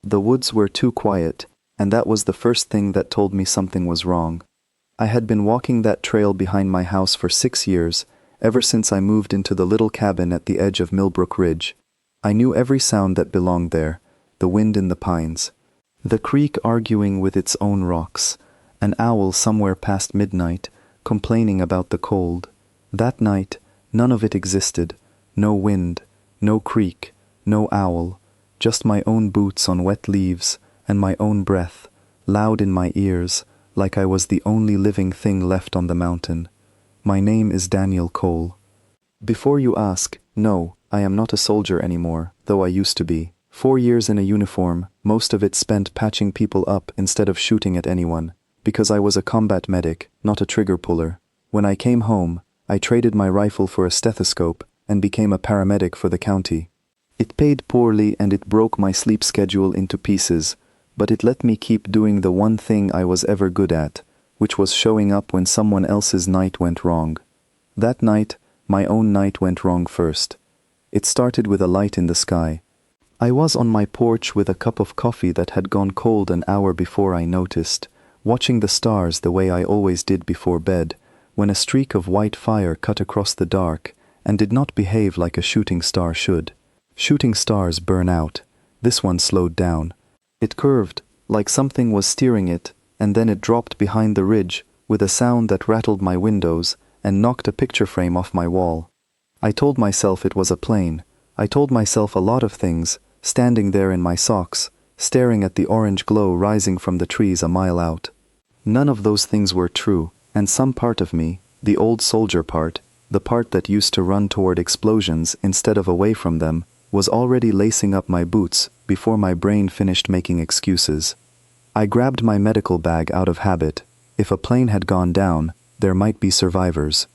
The woods were too quiet, and that was the first thing that told me something was wrong. I had been walking that trail behind my house for 6 years, ever since I moved into the little cabin at the edge of Millbrook Ridge. I knew every sound that belonged there, the wind in the pines, the creek arguing with its own rocks, an owl somewhere past midnight, complaining about the cold. That night, none of it existed. No wind, no creek, no owl, just my own boots on wet leaves and my own breath, loud in my ears, like I was the only living thing left on the mountain. My name is Daniel Cole. Before you ask, no, I am not a soldier anymore, though I used to be. 4 years in a uniform, most of it spent patching people up instead of shooting at anyone, because I was a combat medic, not a trigger puller. When I came home, I traded my rifle for a stethoscope and became a paramedic for the county. It paid poorly and it broke my sleep schedule into pieces, but it let me keep doing the one thing I was ever good at, which was showing up when someone else's night went wrong. That night, my own night went wrong first. It started with a light in the sky. I was on my porch with a cup of coffee that had gone cold an hour before I noticed, watching the stars the way I always did before bed, when a streak of white fire cut across the dark and did not behave like a shooting star should. Shooting stars burn out. This one slowed down. It curved, like something was steering it, and then it dropped behind the ridge with a sound that rattled my windows and knocked a picture frame off my wall. I told myself it was a plane. I told myself a lot of things, standing there in my socks, staring at the orange glow rising from the trees a mile out. None of those things were true, and some part of me, the old soldier part, the part that used to run toward explosions instead of away from them, was already lacing up my boots before my brain finished making excuses. I grabbed my medical bag out of habit. If a plane had gone down, there might be survivors.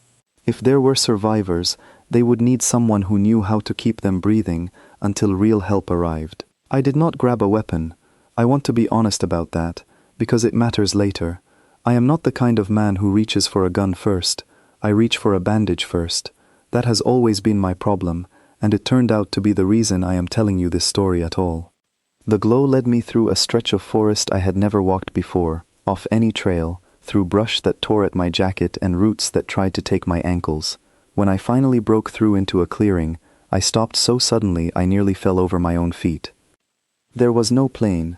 If there were survivors, they would need someone who knew how to keep them breathing until real help arrived. I did not grab a weapon. I want to be honest about that, because it matters later. I am not the kind of man who reaches for a gun first. I reach for a bandage first. That has always been my problem, and it turned out to be the reason I am telling you this story at all. The glow led me through a stretch of forest I had never walked before, off any trail, through brush that tore at my jacket and roots that tried to take my ankles. When I finally broke through into a clearing, I stopped so suddenly I nearly fell over my own feet. There was no plane.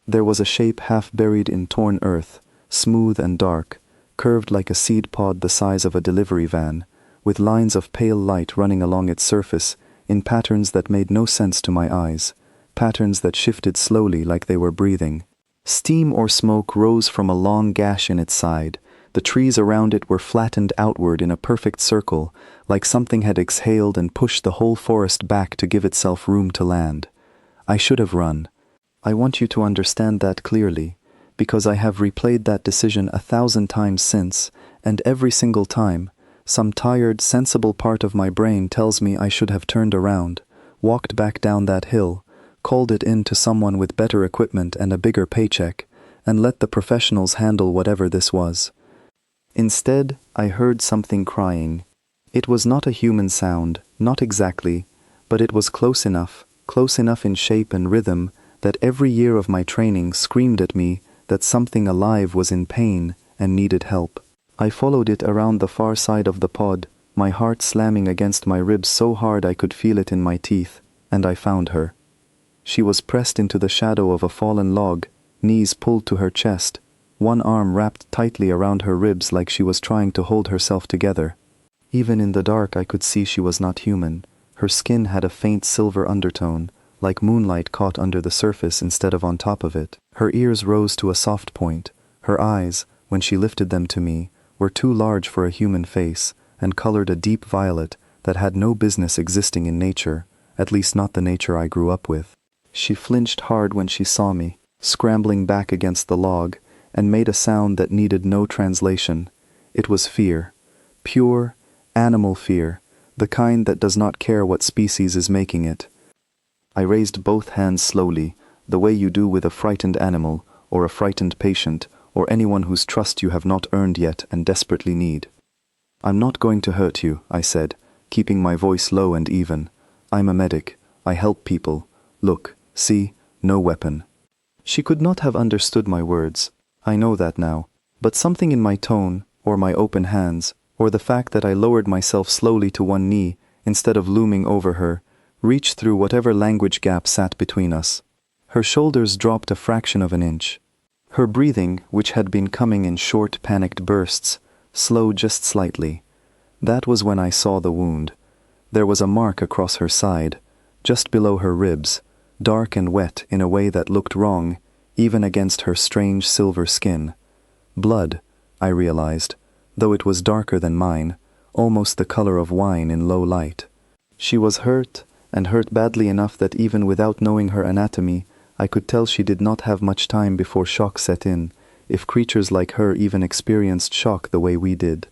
There was a shape half buried in torn earth, smooth and dark, curved like a seed pod the size of a delivery van, with lines of pale light running along its surface in patterns that made no sense to my eyes, patterns that shifted slowly like they were breathing. Steam or smoke rose from a long gash in its side. The trees around it were flattened outward in a perfect circle, like something had exhaled and pushed the whole forest back to give itself room to land. I should have run. I want you to understand that clearly, because I have replayed that decision 1,000 times since, and every single time, some tired, sensible part of my brain tells me I should have turned around, walked back down that hill, called it in to someone with better equipment and a bigger paycheck, and let the professionals handle whatever this was. Instead, I heard something crying. It was not a human sound, not exactly, but it was close enough in shape and rhythm, that every year of my training screamed at me that something alive was in pain and needed help. I followed it around the far side of the pod, my heart slamming against my ribs so hard I could feel it in my teeth, and I found her. She was pressed into the shadow of a fallen log, knees pulled to her chest, one arm wrapped tightly around her ribs like she was trying to hold herself together. Even in the dark I could see she was not human. Her skin had a faint silver undertone, like moonlight caught under the surface instead of on top of it. Her ears rose to a soft point. Her eyes, when she lifted them to me, were too large for a human face, and colored a deep violet that had no business existing in nature, at least not the nature I grew up with. She flinched hard when she saw me, scrambling back against the log, and made a sound that needed no translation. It was fear. Pure, animal fear, the kind that does not care what species is making it. I raised both hands slowly, the way you do with a frightened animal, or a frightened patient, or anyone whose trust you have not earned yet and desperately need. "I'm not going to hurt you," I said, keeping my voice low and even. "I'm a medic. I help people. Look, see, no weapon. She could not have understood my words. I know that now. But something in my tone, or my open hands, or the fact that I lowered myself slowly to one knee instead of looming over her, reached through whatever language gap sat between us. Her shoulders dropped a fraction of an inch. Her breathing, which had been coming in short, panicked bursts, slowed just slightly. That was when I saw the wound. There was a mark across her side, just below her ribs, dark and wet in a way that looked wrong, even against her strange silver skin. Blood, I realized, though it was darker than mine, almost the color of wine in low light. She was hurt, and hurt badly enough that even without knowing her anatomy, I could tell she did not have much time before shock set in, if creatures like her even experienced shock the way we did.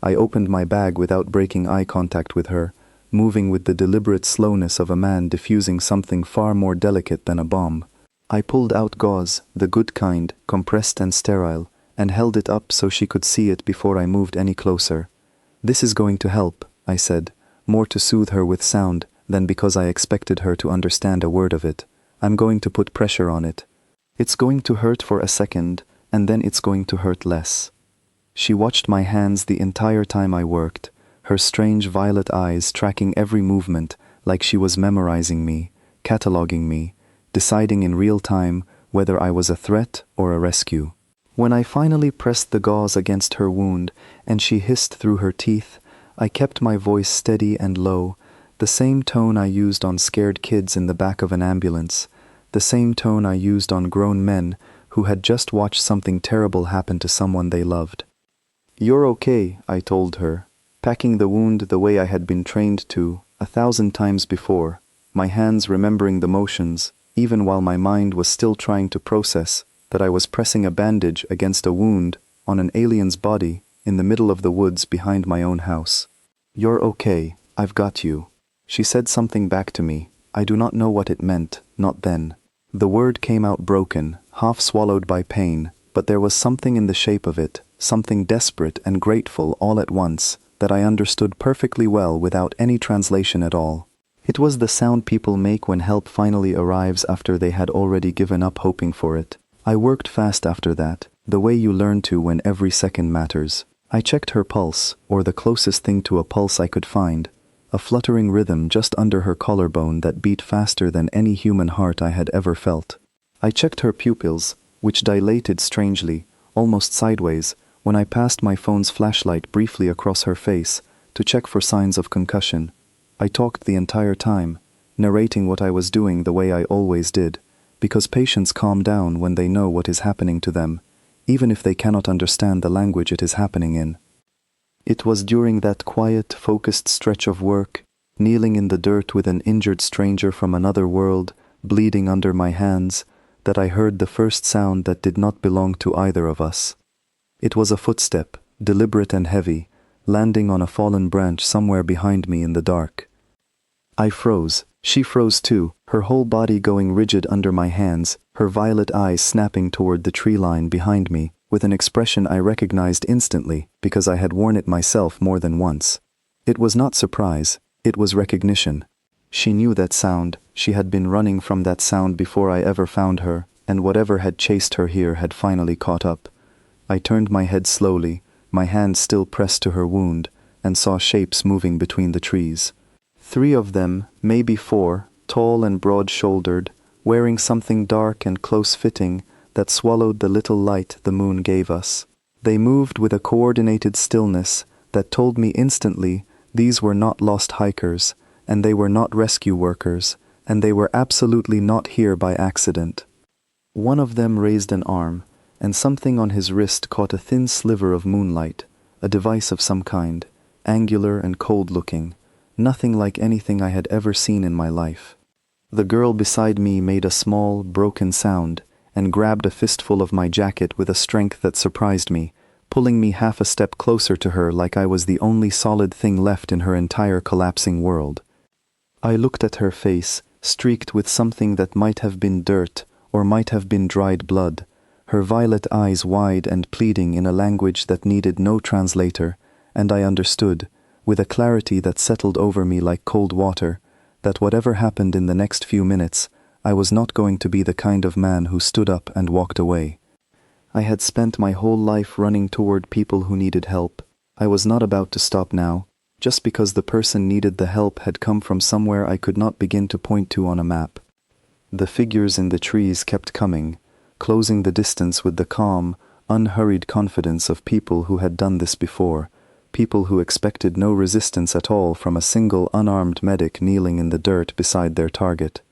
I opened my bag without breaking eye contact with her, moving with the deliberate slowness of a man diffusing something far more delicate than a bomb. I pulled out gauze, the good kind, compressed and sterile, and held it up so she could see it before I moved any closer. "This is going to help," I said, more to soothe her with sound than because I expected her to understand a word of it. "I'm going to put pressure on it. It's going to hurt for a second, and then it's going to hurt less." She watched my hands the entire time I worked, her strange violet eyes tracking every movement like she was memorizing me, cataloging me, deciding in real time whether I was a threat or a rescue. When I finally pressed the gauze against her wound and she hissed through her teeth, I kept my voice steady and low, the same tone I used on scared kids in the back of an ambulance, the same tone I used on grown men who had just watched something terrible happen to someone they loved. "You're okay," I told her, packing the wound the way I had been trained to 1,000 times before, my hands remembering the motions, even while my mind was still trying to process that I was pressing a bandage against a wound on an alien's body in the middle of the woods behind my own house. "You're okay, I've got you." She said something back to me. I do not know what it meant, not then. The word came out broken, half swallowed by pain, but there was something in the shape of it, something desperate and grateful all at once, that I understood perfectly well without any translation at all. It was the sound people make when help finally arrives after they had already given up hoping for it. I worked fast after that, the way you learn to when every second matters. I checked her pulse, or the closest thing to a pulse I could find, a fluttering rhythm just under her collarbone that beat faster than any human heart I had ever felt. I checked her pupils, which dilated strangely, almost sideways, when I passed my phone's flashlight briefly across her face to check for signs of concussion. I talked the entire time, narrating what I was doing the way I always did, because patients calm down when they know what is happening to them, even if they cannot understand the language it is happening in. It was during that quiet, focused stretch of work, kneeling in the dirt with an injured stranger from another world, bleeding under my hands, that I heard the first sound that did not belong to either of us. It was a footstep, deliberate and heavy, landing on a fallen branch somewhere behind me in the dark. I froze. She froze too, her whole body going rigid under my hands, her violet eyes snapping toward the tree line behind me, with an expression I recognized instantly because I had worn it myself more than once. It was not surprise, it was recognition. She knew that sound, she had been running from that sound before I ever found her, and whatever had chased her here had finally caught up. I turned my head slowly, my hand still pressed to her wound, and saw shapes moving between the trees. 3 of them, maybe 4, tall and broad-shouldered, wearing something dark and close-fitting that swallowed the little light the moon gave us. They moved with a coordinated stillness that told me instantly these were not lost hikers, and they were not rescue workers, and they were absolutely not here by accident. One of them raised an arm, and something on his wrist caught a thin sliver of moonlight, a device of some kind, angular and cold-looking, nothing like anything I had ever seen in my life. The girl beside me made a small, broken sound, and grabbed a fistful of my jacket with a strength that surprised me, pulling me half a step closer to her like I was the only solid thing left in her entire collapsing world. I looked at her face, streaked with something that might have been dirt or might have been dried blood, her violet eyes wide and pleading in a language that needed no translator, and I understood, with a clarity that settled over me like cold water, that whatever happened in the next few minutes, I was not going to be the kind of man who stood up and walked away. I had spent my whole life running toward people who needed help. I was not about to stop now, just because the person needed the help had come from somewhere I could not begin to point to on a map. The figures in the trees kept coming, closing the distance with the calm, unhurried confidence of people who had done this before, people who expected no resistance at all from a single unarmed medic kneeling in the dirt beside their target.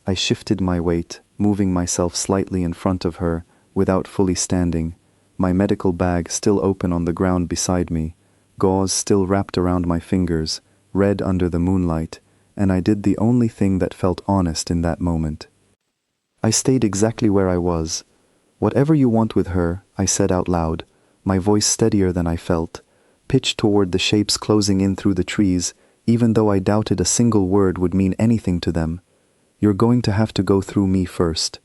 I shifted my weight, moving myself slightly in front of her, without fully standing, my medical bag still open on the ground beside me, gauze still wrapped around my fingers, red under the moonlight, and I did the only thing that felt honest in that moment. I stayed exactly where I was. "Whatever you want with her," I said out loud, my voice steadier than I felt, pitched toward the shapes closing in through the trees, even though I doubted a single word would mean anything to them. "You're going to have to go through me first."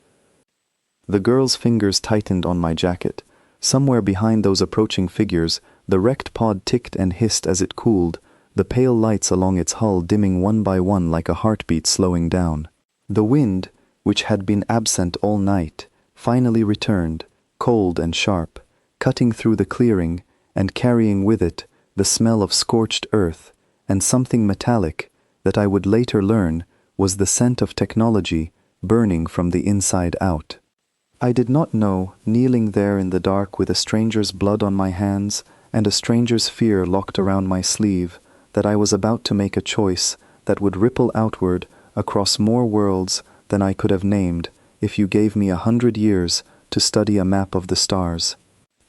The girl's fingers tightened on my jacket. Somewhere behind those approaching figures, the wrecked pod ticked and hissed as it cooled, the pale lights along its hull dimming one by one like a heartbeat slowing down. The wind, which had been absent all night, finally returned, cold and sharp, cutting through the clearing and carrying with it the smell of scorched earth and something metallic that I would later learn was the scent of technology burning from the inside out. I did not know, kneeling there in the dark with a stranger's blood on my hands and a stranger's fear locked around my sleeve, that I was about to make a choice that would ripple outward across more worlds than I could have named if you gave me 100 years to study a map of the stars.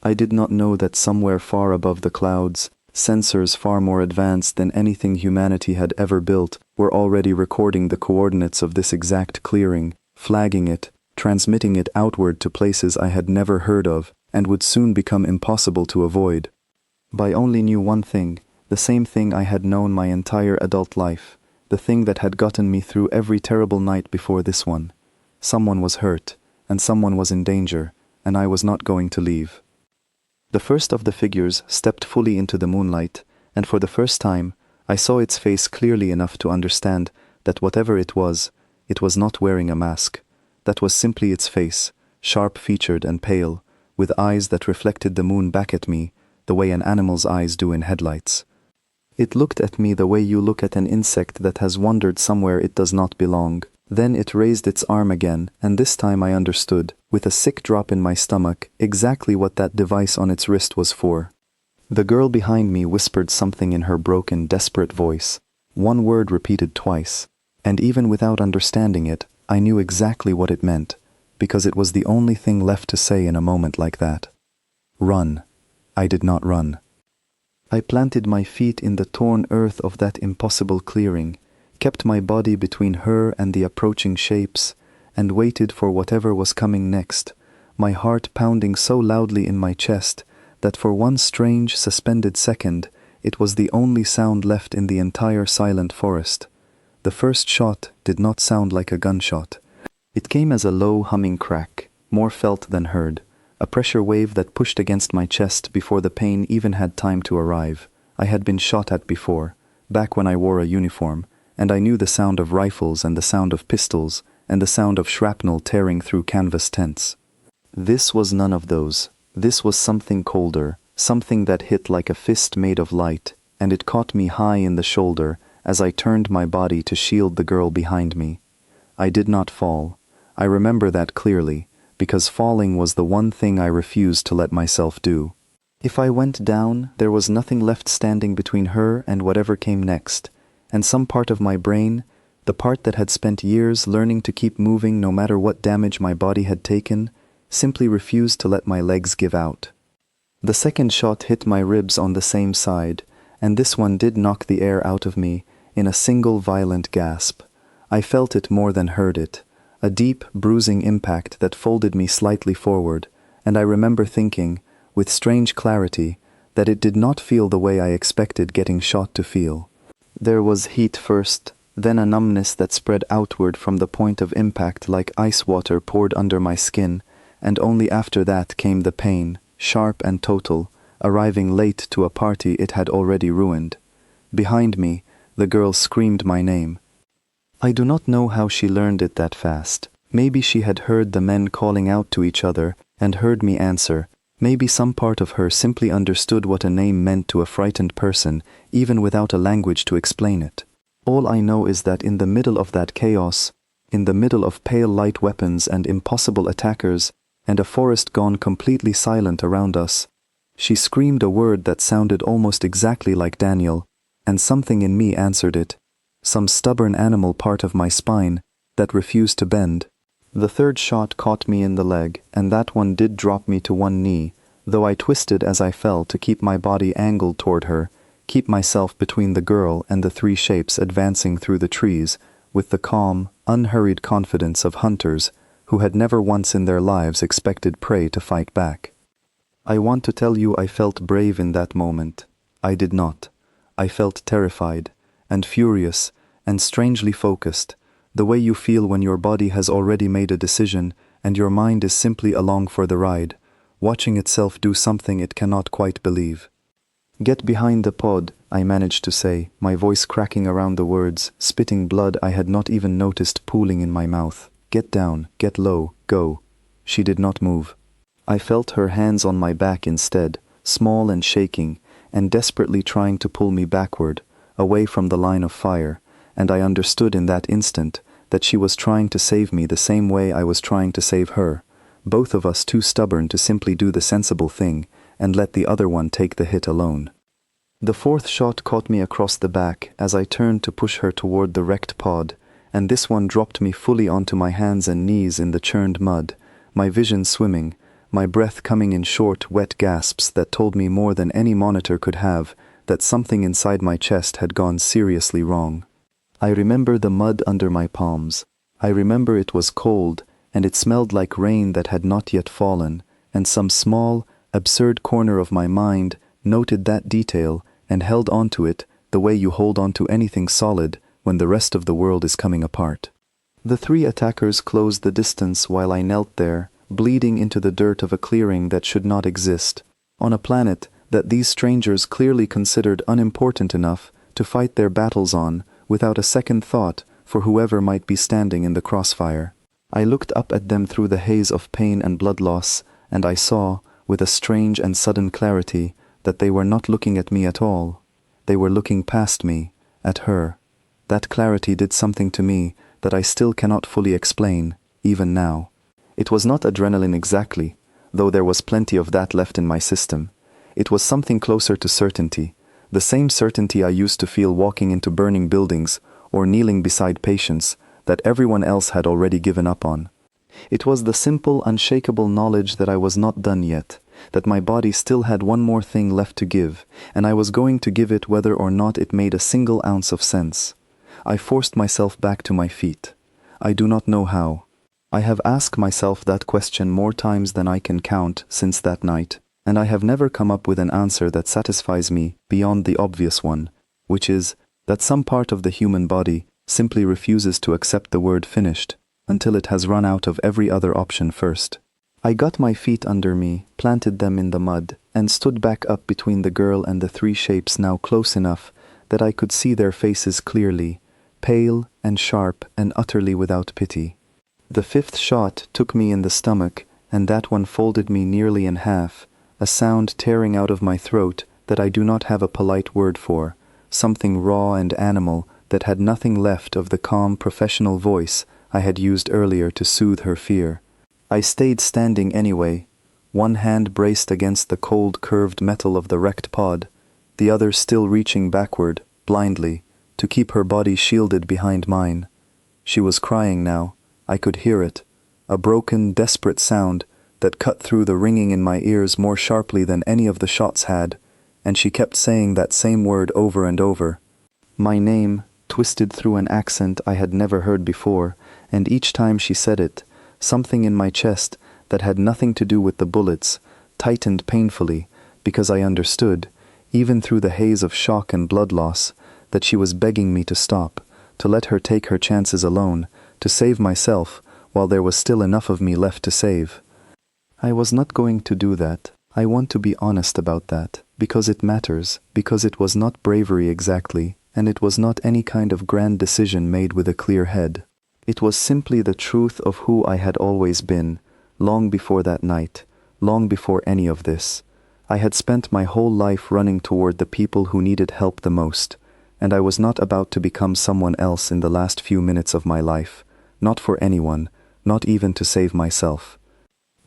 I did not know that somewhere far above the clouds, sensors far more advanced than anything humanity had ever built were already recording the coordinates of this exact clearing, flagging it, transmitting it outward to places I had never heard of and would soon become impossible to avoid. I only knew one thing, the same thing I had known my entire adult life, the thing that had gotten me through every terrible night before this one. Someone was hurt, and someone was in danger, and I was not going to leave. The first of the figures stepped fully into the moonlight, and for the first time, I saw its face clearly enough to understand that whatever it was not wearing a mask. That was simply its face, sharp-featured and pale, with eyes that reflected the moon back at me, the way an animal's eyes do in headlights. It looked at me the way you look at an insect that has wandered somewhere it does not belong. Then it raised its arm again, and this time I understood, with a sick drop in my stomach, exactly what that device on its wrist was for. The girl behind me whispered something in her broken, desperate voice, one word repeated twice, and even without understanding it, I knew exactly what it meant, because it was the only thing left to say in a moment like that. Run. I did not run. I planted my feet in the torn earth of that impossible clearing, kept my body between her and the approaching shapes, and waited for whatever was coming next, my heart pounding so loudly in my chest that for one strange, suspended second, it was the only sound left in the entire silent forest. The first shot did not sound like a gunshot. It came as a low humming crack, more felt than heard, a pressure wave that pushed against my chest before the pain even had time to arrive. I had been shot at before, back when I wore a uniform, and I knew the sound of rifles and the sound of pistols and the sound of shrapnel tearing through canvas tents. This was none of those. This was something colder, something that hit like a fist made of light, and it caught me high in the shoulder as I turned my body to shield the girl behind me. I did not fall. I remember that clearly, because falling was the one thing I refused to let myself do. If I went down, there was nothing left standing between her and whatever came next, and some part of my brain, the part that had spent years learning to keep moving no matter what damage my body had taken, simply refused to let my legs give out. The second shot hit my ribs on the same side, and this one did knock the air out of me in a single violent gasp. I felt it more than heard it, a deep, bruising impact that folded me slightly forward, and I remember thinking, with strange clarity, that it did not feel the way I expected getting shot to feel. There was heat first, then a numbness that spread outward from the point of impact like ice water poured under my skin, and only after that came the pain, sharp and total, arriving late to a party it had already ruined. Behind me, the girl screamed my name. I do not know how she learned it that fast. Maybe she had heard the men calling out to each other and heard me answer. Maybe some part of her simply understood what a name meant to a frightened person, even without a language to explain it. All I know is that in the middle of that chaos, in the middle of pale light weapons and impossible attackers, and a forest gone completely silent around us, she screamed a word that sounded almost exactly like Daniel, and something in me answered it, some stubborn animal part of my spine that refused to bend. The third shot caught me in the leg, and that one did drop me to one knee, though I twisted as I fell to keep my body angled toward her, keep myself between the girl and the three shapes advancing through the trees, with the calm, unhurried confidence of hunters who had never once in their lives expected prey to fight back. I want to tell you I felt brave in that moment. I did not. I felt terrified, and furious, and strangely focused, the way you feel when your body has already made a decision and your mind is simply along for the ride, watching itself do something it cannot quite believe. "Get behind the pod," I managed to say, my voice cracking around the words, spitting blood I had not even noticed pooling in my mouth. "Get down, get low, go." She did not move. I felt her hands on my back instead, small and shaking, and desperately trying to pull me backward, away from the line of fire, and I understood in that instant that she was trying to save me the same way I was trying to save her, both of us too stubborn to simply do the sensible thing and let the other one take the hit alone. The fourth shot caught me across the back as I turned to push her toward the wrecked pod, and this one dropped me fully onto my hands and knees in the churned mud, my vision swimming, my breath coming in short, wet gasps that told me more than any monitor could have that something inside my chest had gone seriously wrong. I remember the mud under my palms. I remember it was cold, and it smelled like rain that had not yet fallen, and some small, absurd corner of my mind noted that detail and held on to it the way you hold on to anything solid when the rest of the world is coming apart. The three attackers closed the distance while I knelt there, bleeding into the dirt of a clearing that should not exist, on a planet that these strangers clearly considered unimportant enough to fight their battles on without a second thought for whoever might be standing in the crossfire. I looked up at them through the haze of pain and blood loss, and I saw, with a strange and sudden clarity, that they were not looking at me at all. They were looking past me, at her. That clarity did something to me that I still cannot fully explain, even now. It was not adrenaline exactly, though there was plenty of that left in my system. It was something closer to certainty, the same certainty I used to feel walking into burning buildings or kneeling beside patients that everyone else had already given up on. It was the simple, unshakable knowledge that I was not done yet, that my body still had one more thing left to give, and I was going to give it whether or not it made a single ounce of sense. I forced myself back to my feet. I do not know how. I have asked myself that question more times than I can count since that night, and I have never come up with an answer that satisfies me beyond the obvious one, which is that some part of the human body simply refuses to accept the word finished until it has run out of every other option first. I got my feet under me, planted them in the mud, and stood back up between the girl and the three shapes now close enough that I could see their faces clearly, pale and sharp and utterly without pity. The fifth shot took me in the stomach, and that one folded me nearly in half, a sound tearing out of my throat that I do not have a polite word for, something raw and animal that had nothing left of the calm professional voice I had used earlier to soothe her fear. I stayed standing anyway, one hand braced against the cold curved metal of the wrecked pod, the other still reaching backward, blindly, to keep her body shielded behind mine. She was crying now. I could hear it, a broken, desperate sound that cut through the ringing in my ears more sharply than any of the shots had, and she kept saying that same word over and over. My name, twisted through an accent I had never heard before, and each time she said it, something in my chest that had nothing to do with the bullets tightened painfully because I understood, even through the haze of shock and blood loss, that she was begging me to stop, to let her take her chances alone, to save myself while there was still enough of me left to save. I was not going to do that. I want to be honest about that, because it matters, because it was not bravery exactly, and it was not any kind of grand decision made with a clear head. It was simply the truth of who I had always been, long before that night, long before any of this. I had spent my whole life running toward the people who needed help the most, and I was not about to become someone else in the last few minutes of my life, not for anyone, not even to save myself.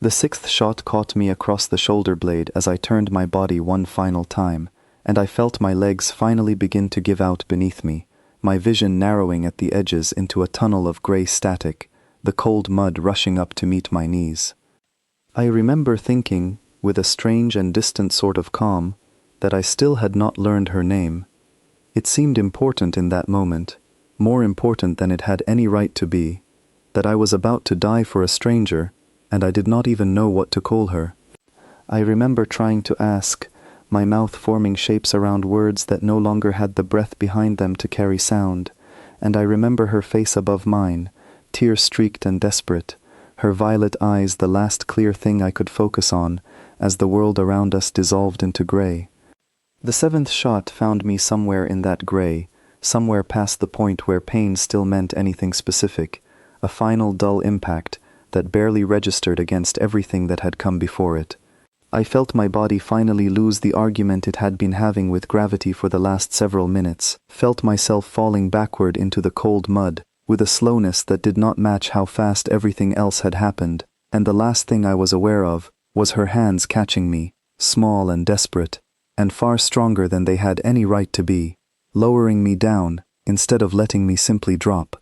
The sixth shot caught me across the shoulder blade as I turned my body one final time, and I felt my legs finally begin to give out beneath me, my vision narrowing at the edges into a tunnel of grey static, the cold mud rushing up to meet my knees. I remember thinking, with a strange and distant sort of calm, that I still had not learned her name. It seemed important in that moment, more important than it had any right to be, that I was about to die for a stranger, and I did not even know what to call her. I remember trying to ask, my mouth forming shapes around words that no longer had the breath behind them to carry sound, and I remember her face above mine, tear-streaked and desperate, her violet eyes the last clear thing I could focus on, as the world around us dissolved into grey. The seventh shot found me somewhere in that grey, somewhere past the point where pain still meant anything specific, a final dull impact that barely registered against everything that had come before it. I felt my body finally lose the argument it had been having with gravity for the last several minutes, felt myself falling backward into the cold mud, with a slowness that did not match how fast everything else had happened, and the last thing I was aware of was her hands catching me, small and desperate, and far stronger than they had any right to be, lowering me down instead of letting me simply drop.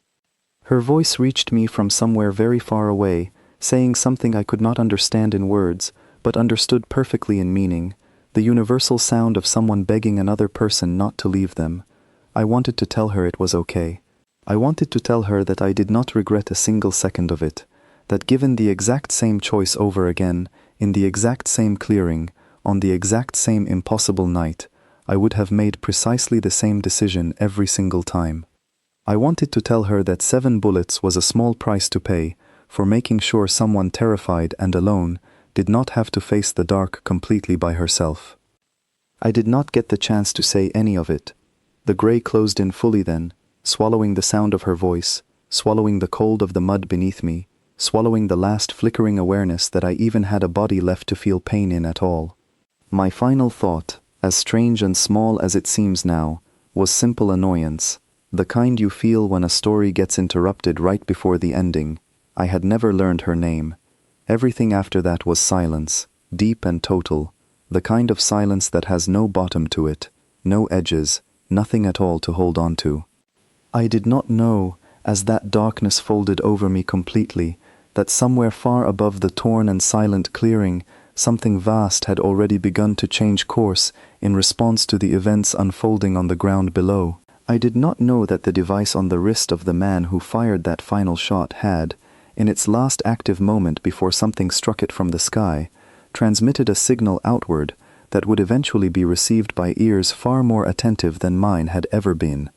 Her voice reached me from somewhere very far away, saying something I could not understand in words, but understood perfectly in meaning, the universal sound of someone begging another person not to leave them. I wanted to tell her it was okay. I wanted to tell her that I did not regret a single second of it, that given the exact same choice over again, in the exact same clearing, on the exact same impossible night, I would have made precisely the same decision every single time. I wanted to tell her that 7 bullets was a small price to pay for making sure someone terrified and alone did not have to face the dark completely by herself. I did not get the chance to say any of it. The grey closed in fully then, swallowing the sound of her voice, swallowing the cold of the mud beneath me, swallowing the last flickering awareness that I even had a body left to feel pain in at all. My final thought, as strange and small as it seems now, was simple annoyance, the kind you feel when a story gets interrupted right before the ending. I had never learned her name. Everything after that was silence, deep and total, the kind of silence that has no bottom to it, no edges, nothing at all to hold on to. I did not know, as that darkness folded over me completely, that somewhere far above the torn and silent clearing, something vast had already begun to change course in response to the events unfolding on the ground below. I did not know that the device on the wrist of the man who fired that final shot had, in its last active moment before something struck it from the sky, transmitted a signal outward that would eventually be received by ears far more attentive than mine had ever been.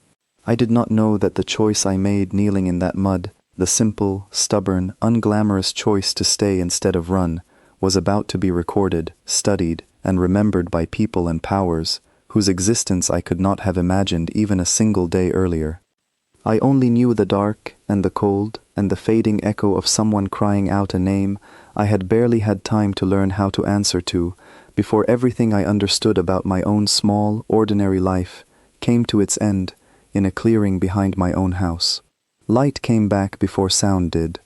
I did not know that the choice I made kneeling in that mud, the simple, stubborn, unglamorous choice to stay instead of run, was about to be recorded, studied, and remembered by people and powers whose existence I could not have imagined even a single day earlier. I only knew the dark and the cold and the fading echo of someone crying out a name I had barely had time to learn how to answer to before everything I understood about my own small, ordinary life came to its end in a clearing behind my own house. Light came back before sound did.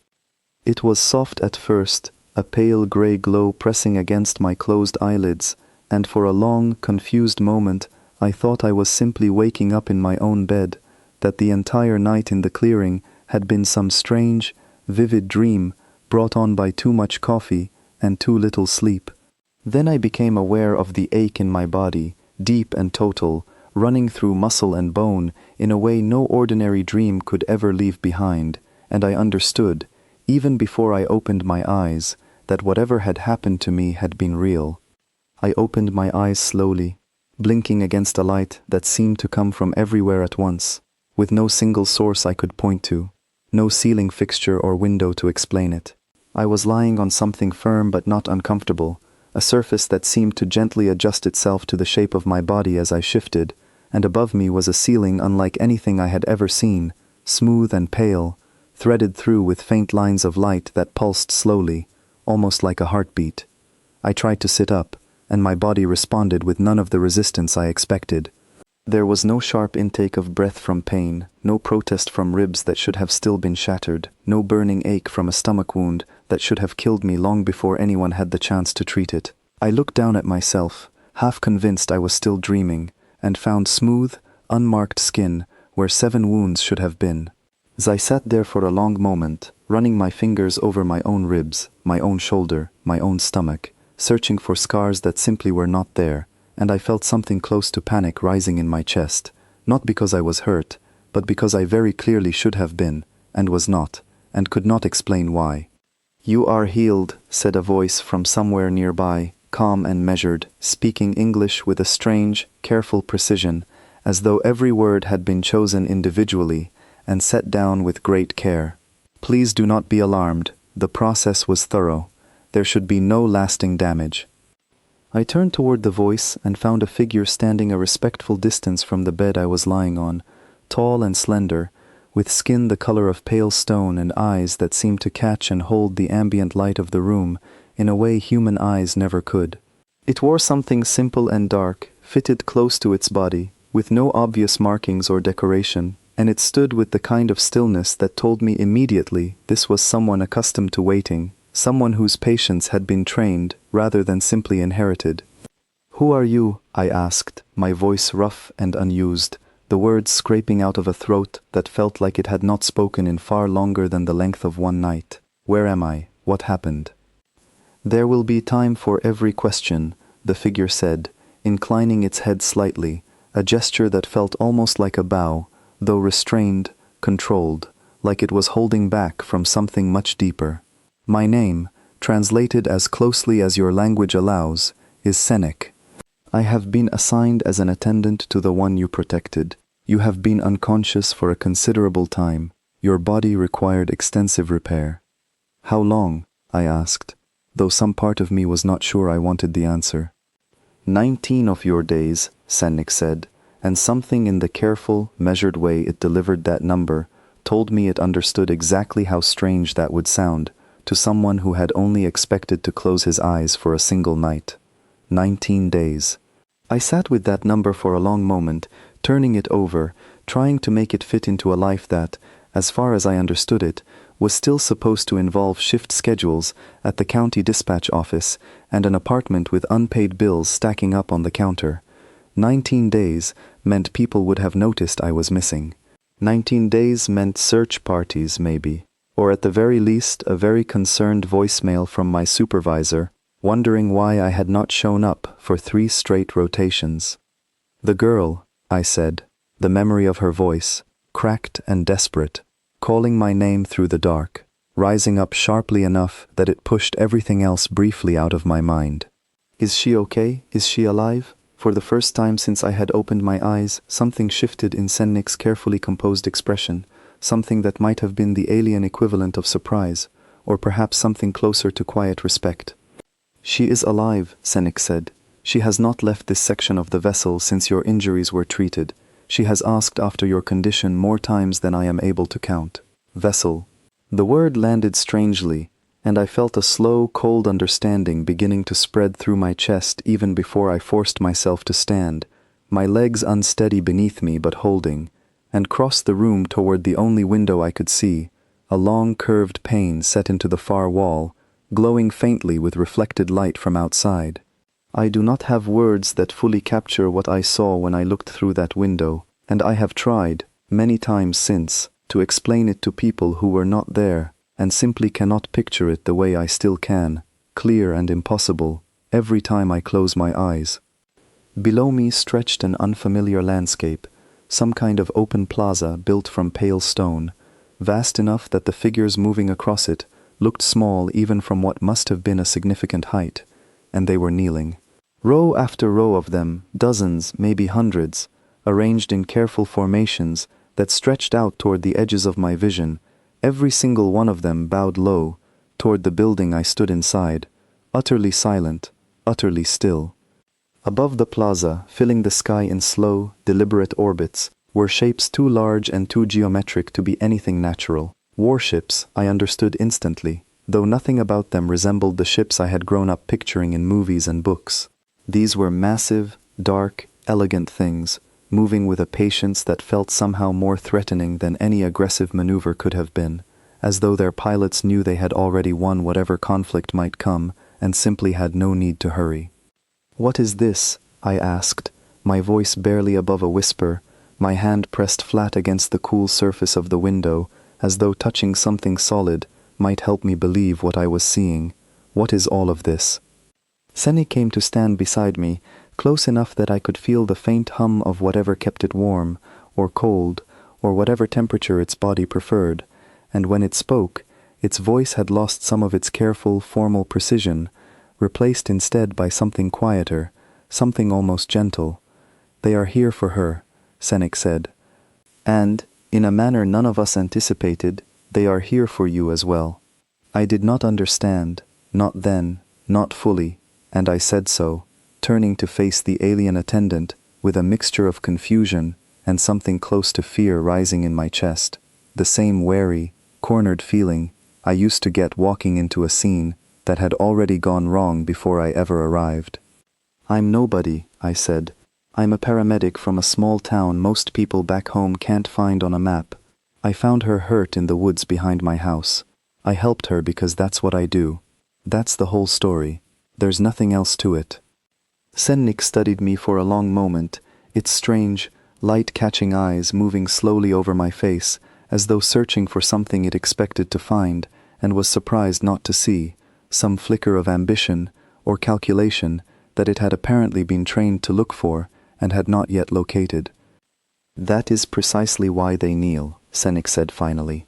It was soft at first, a pale grey glow pressing against my closed eyelids, and for a long, confused moment I thought I was simply waking up in my own bed, that the entire night in the clearing had been some strange, vivid dream brought on by too much coffee and too little sleep. Then I became aware of the ache in my body, deep and total, running through muscle and bone in a way no ordinary dream could ever leave behind, and I understood, even before I opened my eyes, that whatever had happened to me had been real. I opened my eyes slowly, blinking against a light that seemed to come from everywhere at once, with no single source I could point to, no ceiling fixture or window to explain it. I was lying on something firm but not uncomfortable, a surface that seemed to gently adjust itself to the shape of my body as I shifted, and above me was a ceiling unlike anything I had ever seen, smooth and pale, threaded through with faint lines of light that pulsed slowly, almost like a heartbeat. I tried to sit up, and my body responded with none of the resistance I expected. There was no sharp intake of breath from pain, no protest from ribs that should have still been shattered, no burning ache from a stomach wound that should have killed me long before anyone had the chance to treat it. I looked down at myself, half convinced I was still dreaming, and found smooth, unmarked skin where 7 wounds should have been. As I sat there for a long moment, running my fingers over my own ribs, my own shoulder, my own stomach, searching for scars that simply were not there, and I felt something close to panic rising in my chest, not because I was hurt, but because I very clearly should have been, and was not, and could not explain why. "You are healed," said a voice from somewhere nearby, calm and measured, speaking English with a strange, careful precision, as though every word had been chosen individually and set down with great care. "Please do not be alarmed. The process was thorough. There should be no lasting damage." I turned toward the voice and found a figure standing a respectful distance from the bed I was lying on, tall and slender, with skin the color of pale stone and eyes that seemed to catch and hold the ambient light of the room in a way human eyes never could. It wore something simple and dark, fitted close to its body, with no obvious markings or decoration, and it stood with the kind of stillness that told me immediately this was someone accustomed to waiting, someone whose patience had been trained rather than simply inherited. "Who are you?" I asked, my voice rough and unused, the words scraping out of a throat that felt like it had not spoken in far longer than the length of one night. "Where am I? What happened?" "There will be time for every question," the figure said, inclining its head slightly, a gesture that felt almost like a bow, though restrained, controlled, like it was holding back from something much deeper. "My name, translated as closely as your language allows, is Senek. I have been assigned as an attendant to the one you protected. You have been unconscious for a considerable time. Your body required extensive repair." "How long?" I asked, though some part of me was not sure I wanted the answer. 19 of your days," Senek said, and something in the careful, measured way it delivered that number told me it understood exactly how strange that would sound to someone who had only expected to close his eyes for a single night. 19 days. I sat with that number for a long moment, turning it over, trying to make it fit into a life that, as far as I understood it, was still supposed to involve shift schedules at the county dispatch office and an apartment with unpaid bills stacking up on the counter. 19 days meant people would have noticed I was missing. 19 days meant search parties, maybe. Or at the very least a very concerned voicemail from my supervisor, wondering why I had not shown up for 3 straight rotations. "The girl," I said, the memory of her voice, cracked and desperate, calling my name through the dark, rising up sharply enough that it pushed everything else briefly out of my mind. "Is she okay? Is she alive?" For the first time since I had opened my eyes, something shifted in Senek's carefully composed expression, something that might have been the alien equivalent of surprise, or perhaps something closer to quiet respect. "She is alive," Senek said. "She has not left this section of the vessel since your injuries were treated. She has asked after your condition more times than I am able to count." Vessel. The word landed strangely, and I felt a slow, cold understanding beginning to spread through my chest even before I forced myself to stand, my legs unsteady beneath me but holding, and crossed the room toward the only window I could see, a long curved pane set into the far wall, glowing faintly with reflected light from outside. I do not have words that fully capture what I saw when I looked through that window, and I have tried, many times since, to explain it to people who were not there, and simply cannot picture it the way I still can, clear and impossible, every time I close my eyes. Below me stretched an unfamiliar landscape, some kind of open plaza built from pale stone, vast enough that the figures moving across it looked small even from what must have been a significant height, and they were kneeling. Row after row of them, dozens, maybe hundreds, arranged in careful formations that stretched out toward the edges of my vision, every single one of them bowed low toward the building I stood inside, utterly silent, utterly still. Above the plaza, filling the sky in slow, deliberate orbits, were shapes too large and too geometric to be anything natural. Warships, I understood instantly, though nothing about them resembled the ships I had grown up picturing in movies and books. These were massive, dark, elegant things, moving with a patience that felt somehow more threatening than any aggressive maneuver could have been, as though their pilots knew they had already won whatever conflict might come and simply had no need to hurry. "What is this?" I asked, my voice barely above a whisper, my hand pressed flat against the cool surface of the window, as though touching something solid might help me believe what I was seeing. "What is all of this?" Senny came to stand beside me, close enough that I could feel the faint hum of whatever kept it warm, or cold, or whatever temperature its body preferred, and when it spoke, its voice had lost some of its careful, formal precision, replaced instead by something quieter, something almost gentle. "They are here for her," Sennick said. "And, in a manner none of us anticipated, they are here for you as well." I did not understand, not then, not fully, and I said so, turning to face the alien attendant with a mixture of confusion and something close to fear rising in my chest, the same wary, cornered feeling I used to get walking into a scene that had already gone wrong before I ever arrived. "I'm nobody," I said. "I'm a paramedic from a small town most people back home can't find on a map. I found her hurt in the woods behind my house. I helped her because that's what I do. That's the whole story. There's nothing else to it." Sennick studied me for a long moment, its strange, light-catching eyes moving slowly over my face, as though searching for something it expected to find, and was surprised not to see, some flicker of ambition, or calculation, that it had apparently been trained to look for, and had not yet located. "That is precisely why they kneel," Sennick said finally.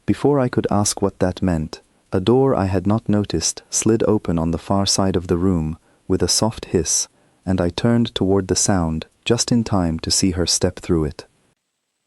Before I could ask what that meant, a door I had not noticed slid open on the far side of the room, with a soft hiss, and I turned toward the sound just in time to see her step through it.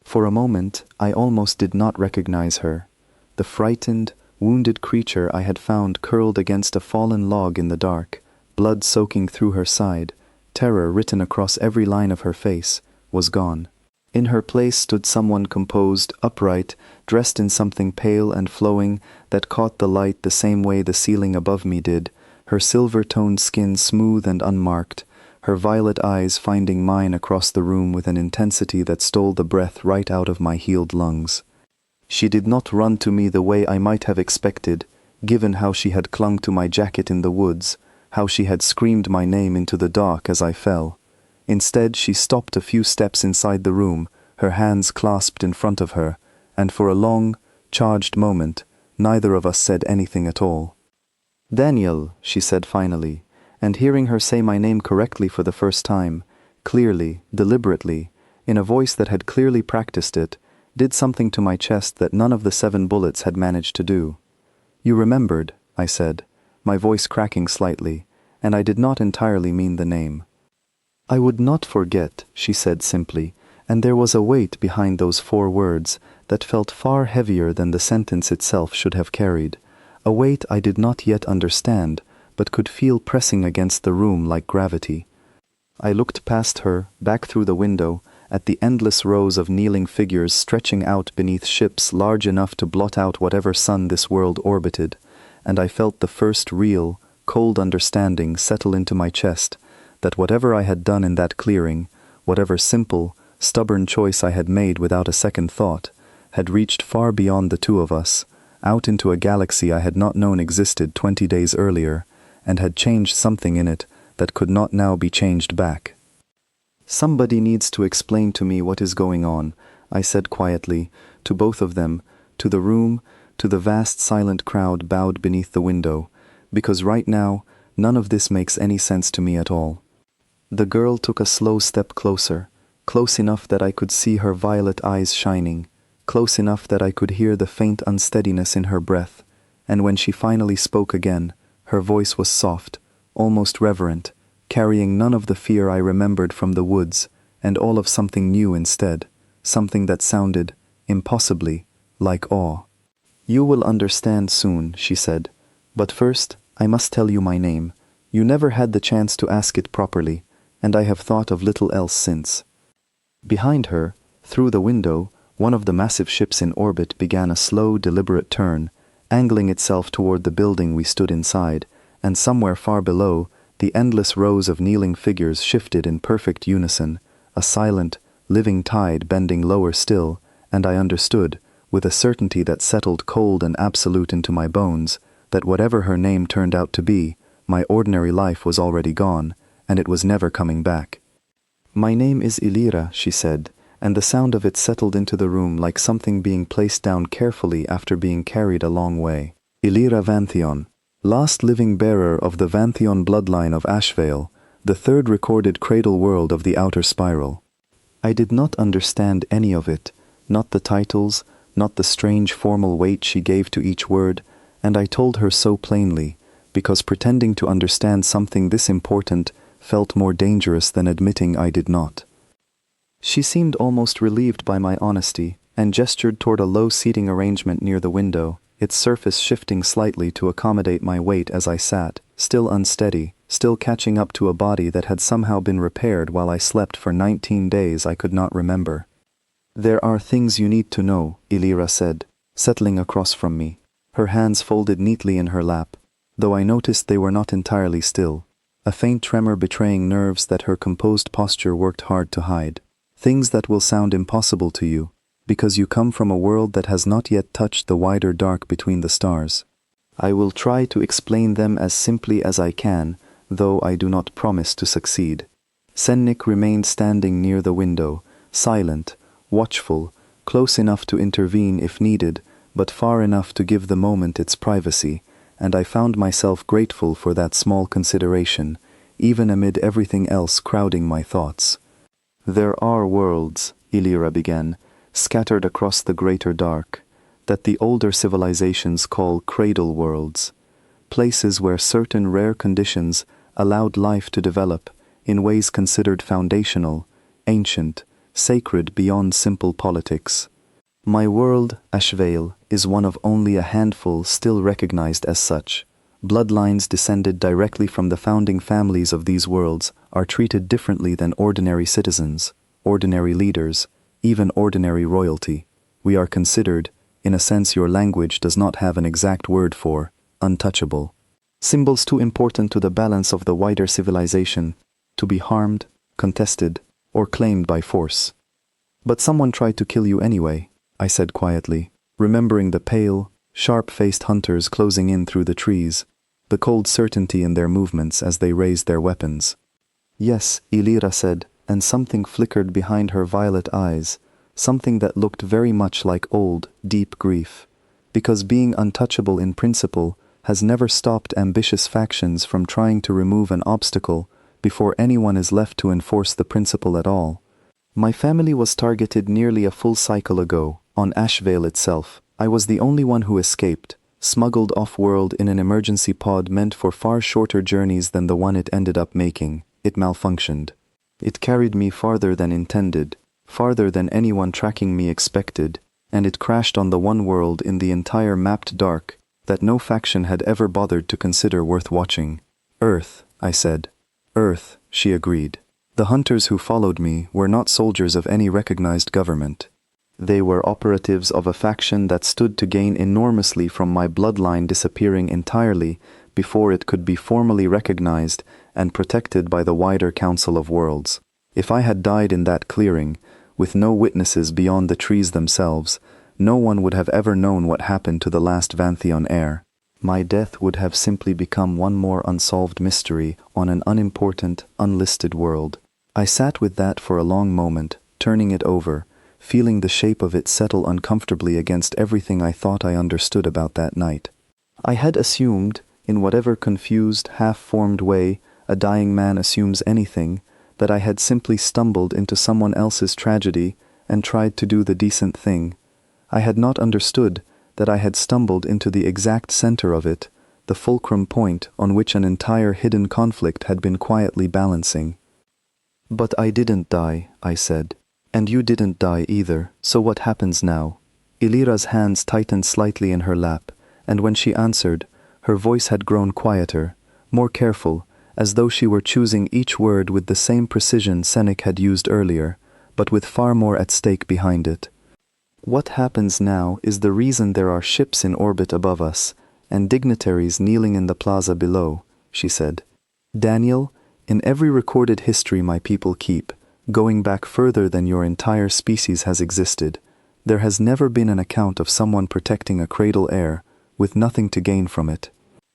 For a moment, I almost did not recognize her. The frightened, wounded creature I had found curled against a fallen log in the dark, blood soaking through her side, terror written across every line of her face, was gone. In her place stood someone composed, upright, dressed in something pale and flowing that caught the light the same way the ceiling above me did, her silver-toned skin smooth and unmarked, her violet eyes finding mine across the room with an intensity that stole the breath right out of my healed lungs. She did not run to me the way I might have expected, given how she had clung to my jacket in the woods, how she had screamed my name into the dark as I fell. Instead, she stopped a few steps inside the room, her hands clasped in front of her, and for a long, charged moment, neither of us said anything at all. "Daniel," she said finally, and hearing her say my name correctly for the first time, clearly, deliberately, in a voice that had clearly practiced it, did something to my chest that none of the 7 bullets had managed to do. "You remembered," I said, my voice cracking slightly, and I did not entirely mean the name. "I would not forget," she said simply, and there was a weight behind those 4 words that felt far heavier than the sentence itself should have carried, a weight I did not yet understand, but could feel pressing against the room like gravity. I looked past her, back through the window, at the endless rows of kneeling figures stretching out beneath ships large enough to blot out whatever sun this world orbited, and I felt the first real, cold understanding settle into my chest, that whatever I had done in that clearing, whatever simple, stubborn choice I had made without a second thought, had reached far beyond the 2 of us, out into a galaxy I had not known existed 20 days earlier, and had changed something in it that could not now be changed back. "Somebody needs to explain to me what is going on," I said quietly, to both of them, to the room, to the vast silent crowd bowed beneath the window, because right now, none of this makes any sense to me at all. The girl took a slow step closer, close enough that I could see her violet eyes shining, close enough that I could hear the faint unsteadiness in her breath, and when she finally spoke again, her voice was soft, almost reverent, carrying none of the fear I remembered from the woods, and all of something new instead, something that sounded, impossibly, like awe. "You will understand soon," she said, "but first, I must tell you my name. You never had the chance to ask it properly. and I have thought of little else since. Behind her, through the window, one of the massive ships in orbit began a slow, deliberate turn, angling itself toward the building we stood inside, and somewhere far below, the endless rows of kneeling figures shifted in perfect unison, a silent, living tide bending lower still, and I understood, with a certainty that settled cold and absolute into my bones, that whatever her name turned out to be, my ordinary life was already gone, and it was never coming back. "My name is Illyra," she said, and the sound of it settled into the room like something being placed down carefully after being carried a long way. "Illyra Vantheon, last living bearer of the Vantheon bloodline of Ashvale, the third recorded cradle world of the outer spiral." I did not understand any of it, not the titles, not the strange formal weight she gave to each word, and I told her so plainly, because pretending to understand something this important felt more dangerous than admitting I did not. She seemed almost relieved by my honesty, and gestured toward a low seating arrangement near the window, its surface shifting slightly to accommodate my weight as I sat, still unsteady, still catching up to a body that had somehow been repaired while I slept for 19 days I could not remember. "There are things you need to know," Illyra said, settling across from me, her hands folded neatly in her lap, though I noticed they were not entirely still, a faint tremor betraying nerves that her composed posture worked hard to hide. "Things that will sound impossible to you, because you come from a world that has not yet touched the wider dark between the stars. I will try to explain them as simply as I can, though I do not promise to succeed." Sennik remained standing near the window, silent, watchful, close enough to intervene if needed, but far enough to give the moment its privacy, and I found myself grateful for that small consideration, even amid everything else crowding my thoughts. "There are worlds," Illyra began, "scattered across the greater dark, that the older civilizations call cradle worlds, places where certain rare conditions allowed life to develop in ways considered foundational, ancient, sacred beyond simple politics. My world, Ashvale, is one of only a handful still recognized as such. Bloodlines descended directly from the founding families of these worlds are treated differently than ordinary citizens, ordinary leaders, even ordinary royalty. We are considered, in a sense your language does not have an exact word for, untouchable. Symbols too important to the balance of the wider civilization, to be harmed, contested, or claimed by force. But someone tried to kill you anyway, I said quietly, remembering the pale, sharp-faced hunters closing in through the trees, the cold certainty in their movements as they raised their weapons. Yes, Illyra said, and something flickered behind her violet eyes, something that looked very much like old, deep grief, because being untouchable in principle has never stopped ambitious factions from trying to remove an obstacle before anyone is left to enforce the principle at all. My family was targeted nearly a full cycle ago, on Ashvale itself. I was the only one who escaped, smuggled off-world in an emergency pod meant for far shorter journeys than the one it ended up making. It malfunctioned. It carried me farther than intended, farther than anyone tracking me expected, and it crashed on the one world in the entire mapped dark that no faction had ever bothered to consider worth watching. Earth, I said. Earth, she agreed. The hunters who followed me were not soldiers of any recognized government. They were operatives of a faction that stood to gain enormously from my bloodline disappearing entirely before it could be formally recognized and protected by the wider Council of Worlds. If I had died in that clearing, with no witnesses beyond the trees themselves, no one would have ever known what happened to the last Vantheon heir. My death would have simply become one more unsolved mystery on an unimportant, unlisted world. I sat with that for a long moment, turning it over, feeling the shape of it settle uncomfortably against everything I thought I understood about that night. I had assumed, in whatever confused, half-formed way a dying man assumes anything, that I had simply stumbled into someone else's tragedy and tried to do the decent thing. I had not understood that I had stumbled into the exact center of it, the fulcrum point on which an entire hidden conflict had been quietly balancing. But I didn't die, I said. And you didn't die either, so what happens now? Illyra's hands tightened slightly in her lap, and when she answered, her voice had grown quieter, more careful, as though she were choosing each word with the same precision Senek had used earlier, but with far more at stake behind it. What happens now is the reason there are ships in orbit above us, and dignitaries kneeling in the plaza below, she said. Daniel, in every recorded history my people keep, going back further than your entire species has existed, there has never been an account of someone protecting a cradle heir, with nothing to gain from it.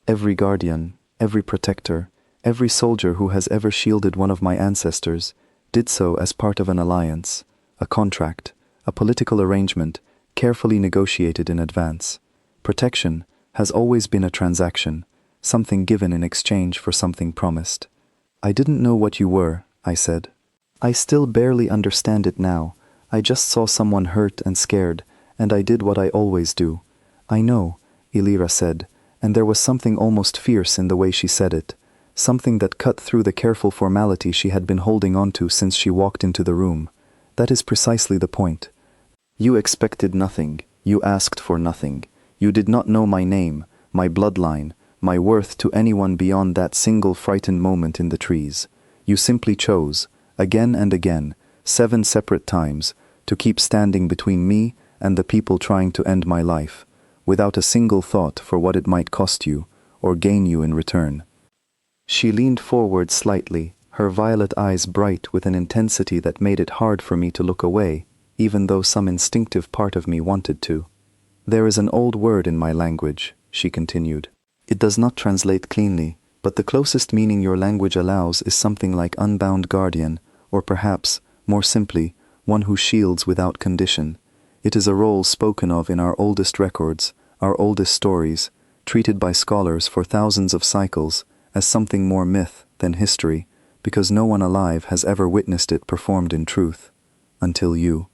Every guardian, every protector, every soldier who has ever shielded one of my ancestors, did so as part of an alliance, a contract, a political arrangement, carefully negotiated in advance. Protection has always been a transaction, something given in exchange for something promised. I didn't know what you were, I said. I still barely understand it now. I just saw someone hurt and scared, and I did what I always do. I know, Illyra said, and there was something almost fierce in the way she said it, something that cut through the careful formality she had been holding on to since she walked into the room. That is precisely the point. You expected nothing, you asked for nothing. You did not know my name, my bloodline, my worth to anyone beyond that single frightened moment in the trees. You simply chose, again and again, 7 separate times, to keep standing between me and the people trying to end my life, without a single thought for what it might cost you, or gain you in return. She leaned forward slightly, her violet eyes bright with an intensity that made it hard for me to look away, even though some instinctive part of me wanted to. There is an old word in my language, she continued. It does not translate cleanly, but the closest meaning your language allows is something like unbound guardian, or perhaps, more simply, one who shields without condition. It is a role spoken of in our oldest records, our oldest stories, treated by scholars for thousands of cycles as something more myth than history, because no one alive has ever witnessed it performed in truth. Until you.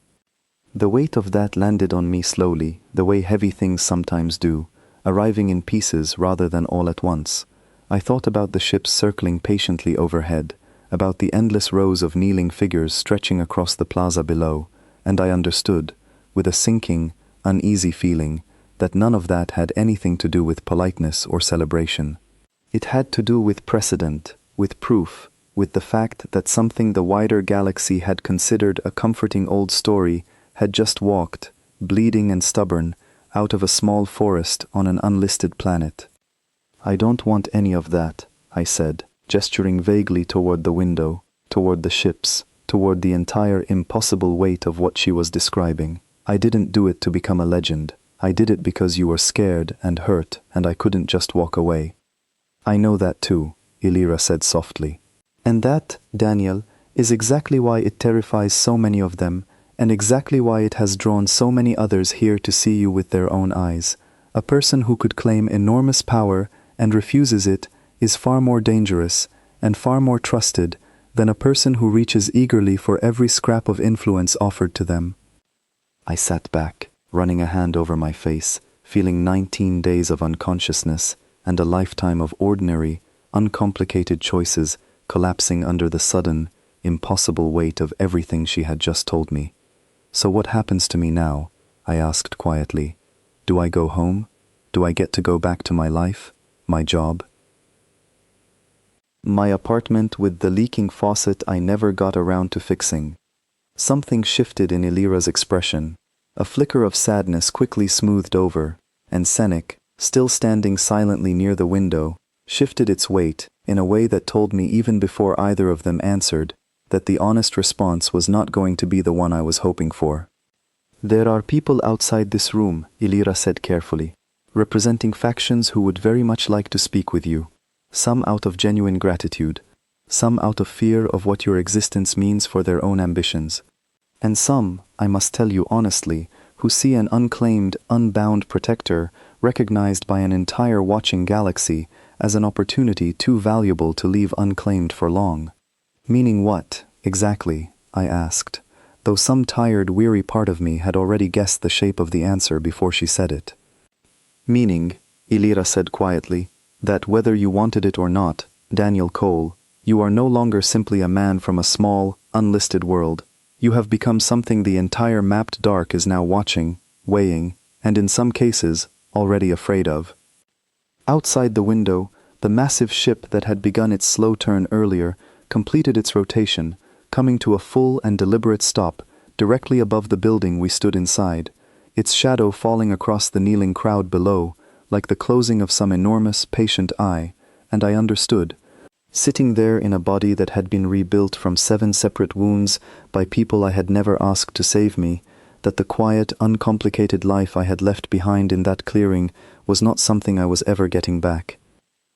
The weight of that landed on me slowly, the way heavy things sometimes do, arriving in pieces rather than all at once. I thought about the ships circling patiently overhead, about the endless rows of kneeling figures stretching across the plaza below, and I understood, with a sinking, uneasy feeling, that none of that had anything to do with politeness or celebration. It had to do with precedent, with proof, with the fact that something the wider galaxy had considered a comforting old story had just walked, bleeding and stubborn, out of a small forest on an unlisted planet. I don't want any of that, I said, gesturing vaguely toward the window, toward the ships, toward the entire impossible weight of what she was describing. I didn't do it to become a legend. I did it because you were scared and hurt, and I couldn't just walk away. I know that too, Illyra said softly. And that, Daniel, is exactly why it terrifies so many of them, and exactly why it has drawn so many others here to see you with their own eyes. A person who could claim enormous power and refuses it is far more dangerous and far more trusted than a person who reaches eagerly for every scrap of influence offered to them. I sat back, running a hand over my face, feeling 19 days of unconsciousness and a lifetime of ordinary, uncomplicated choices collapsing under the sudden, impossible weight of everything she had just told me. So what happens to me now? I asked quietly. Do I go home? Do I get to go back to my life? My job? My apartment with the leaking faucet I never got around to fixing. Something shifted in Illyra's expression. A flicker of sadness quickly smoothed over, and Senek, still standing silently near the window, shifted its weight in a way that told me even before either of them answered that the honest response was not going to be the one I was hoping for. There are people outside this room, Illyra said carefully, representing factions who would very much like to speak with you, some out of genuine gratitude, some out of fear of what your existence means for their own ambitions, and some, I must tell you honestly, who see an unclaimed, unbound protector recognized by an entire watching galaxy as an opportunity too valuable to leave unclaimed for long. Meaning what, exactly? I asked, though some tired, weary part of me had already guessed the shape of the answer before she said it. Meaning, Illyra said quietly, that whether you wanted it or not, Daniel Cole, you are no longer simply a man from a small, unlisted world. You have become something the entire mapped dark is now watching, weighing, and in some cases, already afraid of. Outside the window, The massive ship that had begun its slow turn earlier completed its rotation, coming to a full and deliberate stop directly above the building we stood inside, its shadow falling across the kneeling crowd below, like the closing of some enormous, patient eye, and I understood. Sitting there in a body that had been rebuilt from 7 separate wounds by people I had never asked to save me, that the quiet, uncomplicated life I had left behind in that clearing was not something I was ever getting back.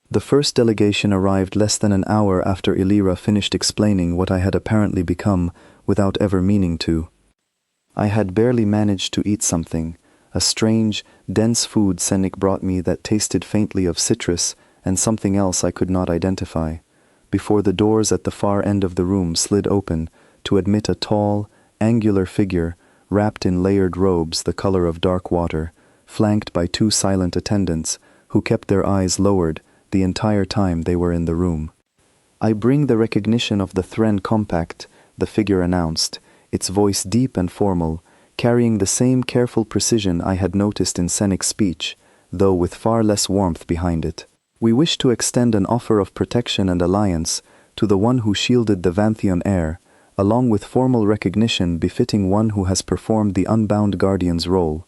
The first delegation arrived less than an hour after Illyra finished explaining what I had apparently become without ever meaning to. I had barely managed to eat something, a strange, dense food Sennik brought me that tasted faintly of citrus and something else I could not identify, before the doors at the far end of the room slid open to admit a tall, angular figure wrapped in layered robes the color of dark water, flanked by 2 silent attendants who kept their eyes lowered the entire time they were in the room. "I bring the recognition of the Thren Compact," the figure announced, its voice deep and formal, carrying the same careful precision I had noticed in Sennik's speech, though with far less warmth behind it. "We wish to extend an offer of protection and alliance to the one who shielded the Vanthion heir, along with formal recognition befitting one who has performed the Unbound Guardian's role."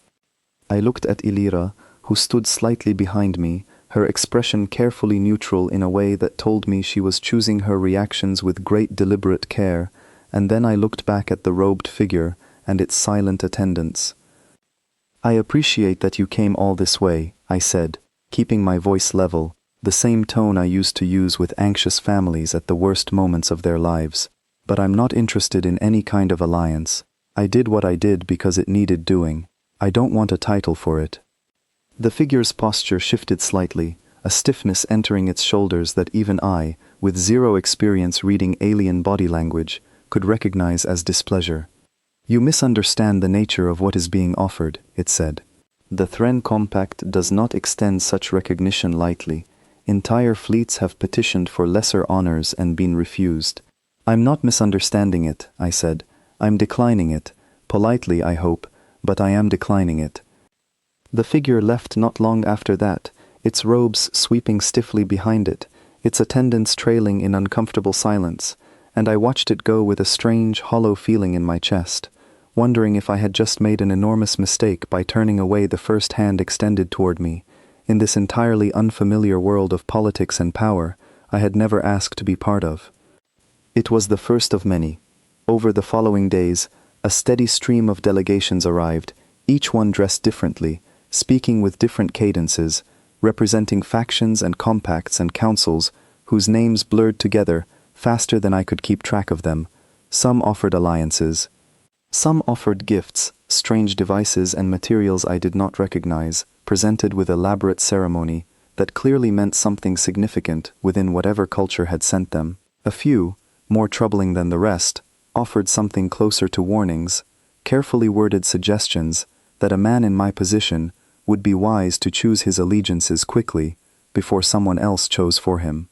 I looked at Illyra, who stood slightly behind me, her expression carefully neutral in a way that told me she was choosing her reactions with great deliberate care, and then I looked back at the robed figure and its silent attendants. "I appreciate that you came all this way," I said, keeping my voice level, the same tone I used to use with anxious families at the worst moments of their lives. "But I'm not interested in any kind of alliance. I did what I did because it needed doing. I don't want a title for it." The figure's posture shifted slightly, a stiffness entering its shoulders that even I, with 0 experience reading alien body language, could recognize as displeasure. "You misunderstand the nature of what is being offered," it said. "The Thren Compact does not extend such recognition lightly. Entire fleets have petitioned for lesser honors and been refused." "I'm not misunderstanding it," I said. "I'm declining it. Politely, I hope, but I am declining it." The figure left not long after that, its robes sweeping stiffly behind it, its attendants trailing in uncomfortable silence, and I watched it go with a strange, hollow feeling in my chest, wondering if I had just made an enormous mistake by turning away the first hand extended toward me. In this entirely unfamiliar world of politics and power, I had never asked to be part of. It was the first of many. Over the following days, a steady stream of delegations arrived, each one dressed differently, speaking with different cadences, representing factions and compacts and councils whose names blurred together faster than I could keep track of them. Some offered alliances. Some offered gifts, strange devices and materials I did not recognize, presented with elaborate ceremony that clearly meant something significant within whatever culture had sent them. A few, more troubling than the rest, offered something closer to warnings, carefully worded suggestions that a man in my position would be wise to choose his allegiances quickly before someone else chose for him.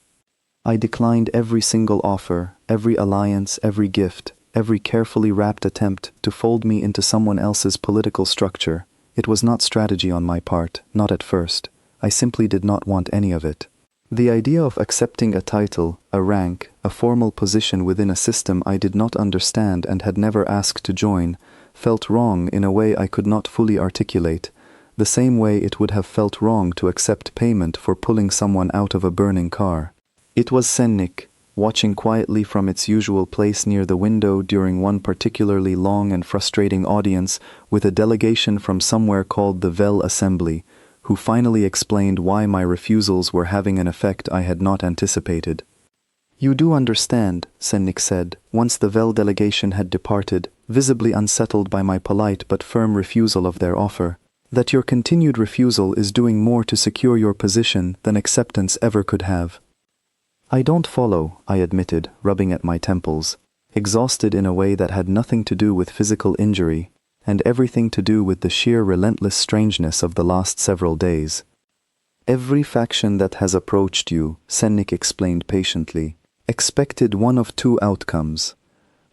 I declined every single offer, every alliance, every gift, every carefully wrapped attempt to fold me into someone else's political structure. It was not strategy on my part, not at first. I simply did not want any of it. The idea of accepting a title, a rank, a formal position within a system I did not understand and had never asked to join, felt wrong in a way I could not fully articulate, the same way it would have felt wrong to accept payment for pulling someone out of a burning car. It was Sennik, watching quietly from its usual place near the window during one particularly long and frustrating audience with a delegation from somewhere called the Vel Assembly, who finally explained why my refusals were having an effect I had not anticipated. "You do understand," Sennik said, once the Vel delegation had departed, visibly unsettled by my polite but firm refusal of their offer, that your continued refusal is doing more to secure your position than acceptance ever could have. "I don't follow," I admitted, rubbing at my temples, exhausted in a way that had nothing to do with physical injury, and everything to do with the sheer relentless strangeness of the last several days. "Every faction that has approached you," Sennik explained patiently, "expected one of 2 outcomes.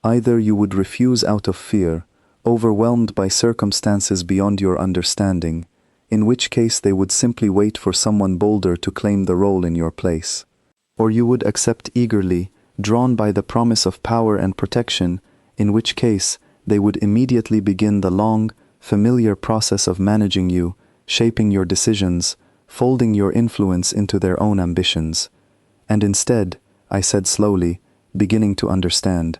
Either you would refuse out of fear, overwhelmed by circumstances beyond your understanding, in which case they would simply wait for someone bolder to claim the role in your place. Or you would accept eagerly, drawn by the promise of power and protection, in which case they would immediately begin the long, familiar process of managing you, shaping your decisions, folding your influence into their own ambitions. And instead, I said slowly, beginning to understand.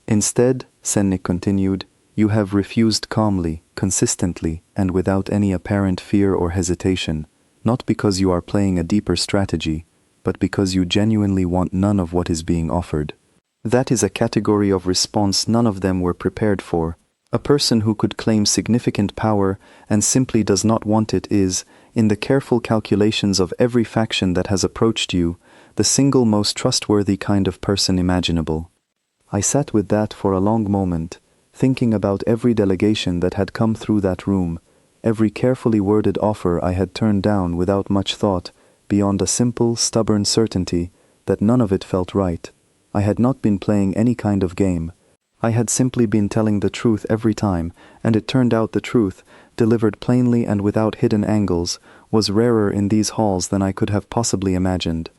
Instead, Sennik continued, you have refused calmly, consistently, and without any apparent fear or hesitation, not because you are playing a deeper strategy, but because you genuinely want none of what is being offered. That is a category of response none of them were prepared for. A person who could claim significant power and simply does not want it is, in the careful calculations of every faction that has approached you, the single most trustworthy kind of person imaginable. I sat with that for a long moment, thinking about every delegation that had come through that room, every carefully worded offer I had turned down without much thought, beyond a simple, stubborn certainty that none of it felt right. I had not been playing any kind of game. I had simply been telling the truth every time, and it turned out the truth, delivered plainly and without hidden angles, was rarer in these halls than I could have possibly imagined.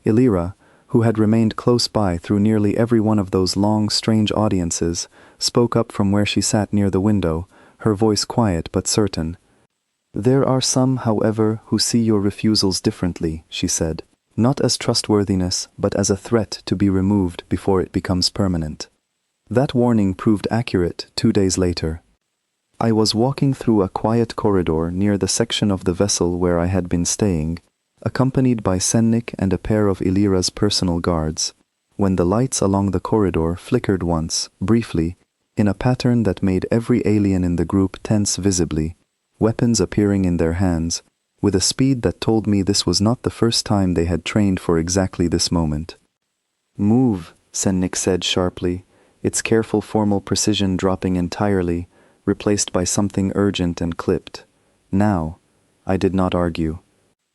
Illyra, who had remained close by through nearly every one of those long, strange audiences, spoke up from where she sat near the window, her voice quiet but certain. There are some, however, who see your refusals differently, she said, not as trustworthiness, but as a threat to be removed before it becomes permanent. That warning proved accurate 2 days later. I was walking through a quiet corridor near the section of the vessel where I had been staying, accompanied by Sennik and a pair of Illyra's personal guards, when the lights along the corridor flickered once, briefly, in a pattern that made every alien in the group tense visibly, weapons appearing in their hands, with a speed that told me this was not the first time they had trained for exactly this moment. Move, Sennik said sharply, its careful formal precision dropping entirely, replaced by something urgent and clipped. Now, I did not argue.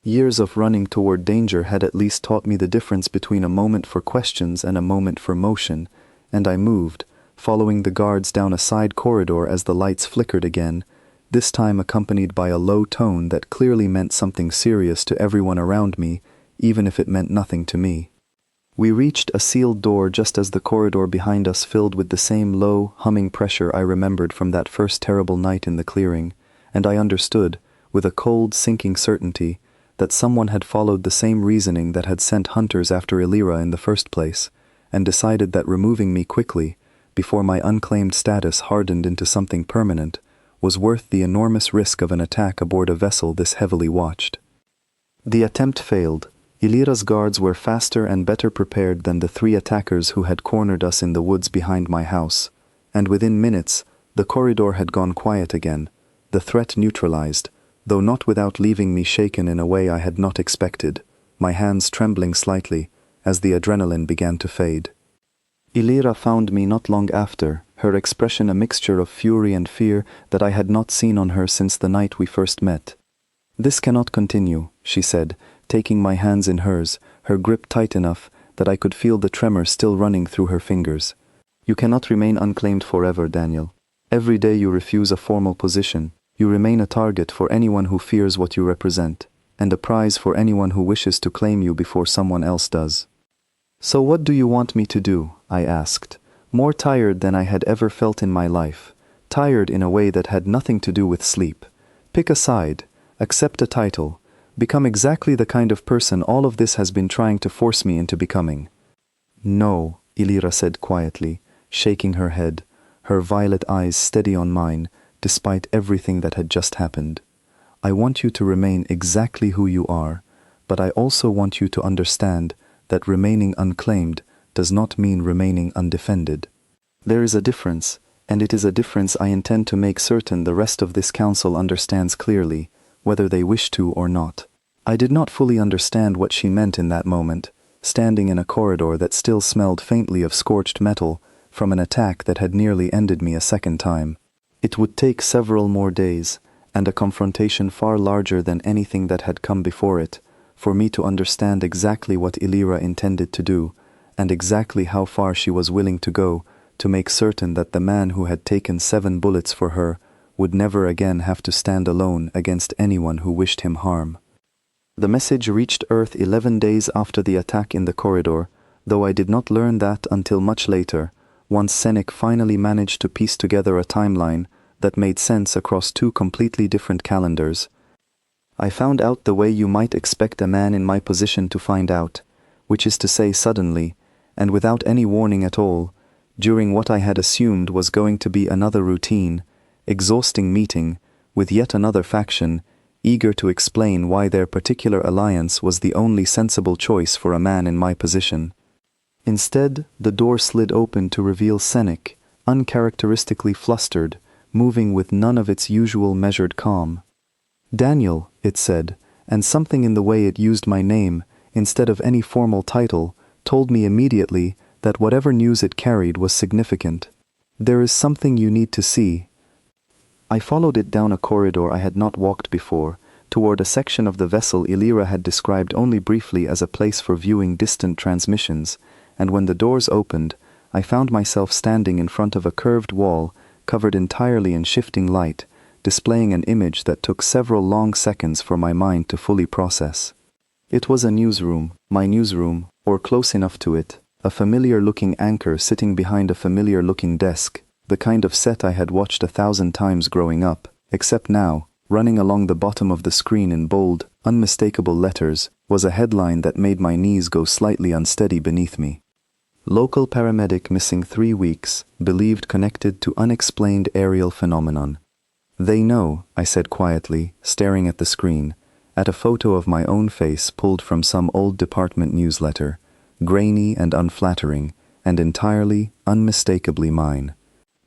Years of running toward danger had at least taught me the difference between a moment for questions and a moment for motion, and I moved, following the guards down a side corridor as the lights flickered again, this time accompanied by a low tone that clearly meant something serious to everyone around me, even if it meant nothing to me. We reached a sealed door just as the corridor behind us filled with the same low, humming pressure I remembered from that first terrible night in the clearing, and I understood, with a cold, sinking certainty, that someone had followed the same reasoning that had sent hunters after Illyra in the first place, and decided that removing me quickly, before my unclaimed status hardened into something permanent, was worth the enormous risk of an attack aboard a vessel this heavily watched. The attempt failed. Illyra's guards were faster and better prepared than the 3 attackers who had cornered us in the woods behind my house, and within minutes, the corridor had gone quiet again, the threat neutralized, though not without leaving me shaken in a way I had not expected, my hands trembling slightly as the adrenaline began to fade. Illyra found me not long after, her expression a mixture of fury and fear that I had not seen on her since the night we first met. This cannot continue, she said, taking my hands in hers, her grip tight enough that I could feel the tremor still running through her fingers. You cannot remain unclaimed forever, Daniel. Every day you refuse a formal position, you remain a target for anyone who fears what you represent, and a prize for anyone who wishes to claim you before someone else does. So what do you want me to do? I asked, more tired than I had ever felt in my life, tired in a way that had nothing to do with sleep. Pick a side, accept a title, become exactly the kind of person all of this has been trying to force me into becoming. No, Illyra said quietly, shaking her head, her violet eyes steady on mine, despite everything that had just happened. I want you to remain exactly who you are, but I also want you to understand that remaining unclaimed does not mean remaining undefended. There is a difference, and it is a difference I intend to make certain the rest of this council understands clearly, whether they wish to or not. I did not fully understand what she meant in that moment, standing in a corridor that still smelled faintly of scorched metal from an attack that had nearly ended me a second time. It would take several more days, and a confrontation far larger than anything that had come before it, for me to understand exactly what Illyra intended to do, and exactly how far she was willing to go to make certain that the man who had taken 7 bullets for her would never again have to stand alone against anyone who wished him harm. The message reached Earth 11 days after the attack in the corridor, though I did not learn that until much later, once Senec finally managed to piece together a timeline that made sense across two completely different calendars. I found out the way you might expect a man in my position to find out, which is to say suddenly, and without any warning at all, during what I had assumed was going to be another routine, exhausting meeting with yet another faction, eager to explain why their particular alliance was the only sensible choice for a man in my position. Instead, the door slid open to reveal Senec, uncharacteristically flustered, moving with none of its usual measured calm. "Daniel," it said, and something in the way it used my name, instead of any formal title, told me immediately that whatever news it carried was significant. "There is something you need to see." I followed it down a corridor I had not walked before, toward a section of the vessel Illyra had described only briefly as a place for viewing distant transmissions, and when the doors opened, I found myself standing in front of a curved wall covered entirely in shifting light, displaying an image that took several long seconds for my mind to fully process. It was a newsroom, my newsroom, or close enough to it, a familiar-looking anchor sitting behind a familiar-looking desk, the kind of set I had watched 1,000 times growing up, except now, running along the bottom of the screen in bold, unmistakable letters, was a headline that made my knees go slightly unsteady beneath me. Local paramedic missing 3 weeks, believed connected to unexplained aerial phenomenon. "They know," I said quietly, staring at the screen, at a photo of my own face pulled from some old department newsletter, grainy and unflattering, and entirely, unmistakably mine.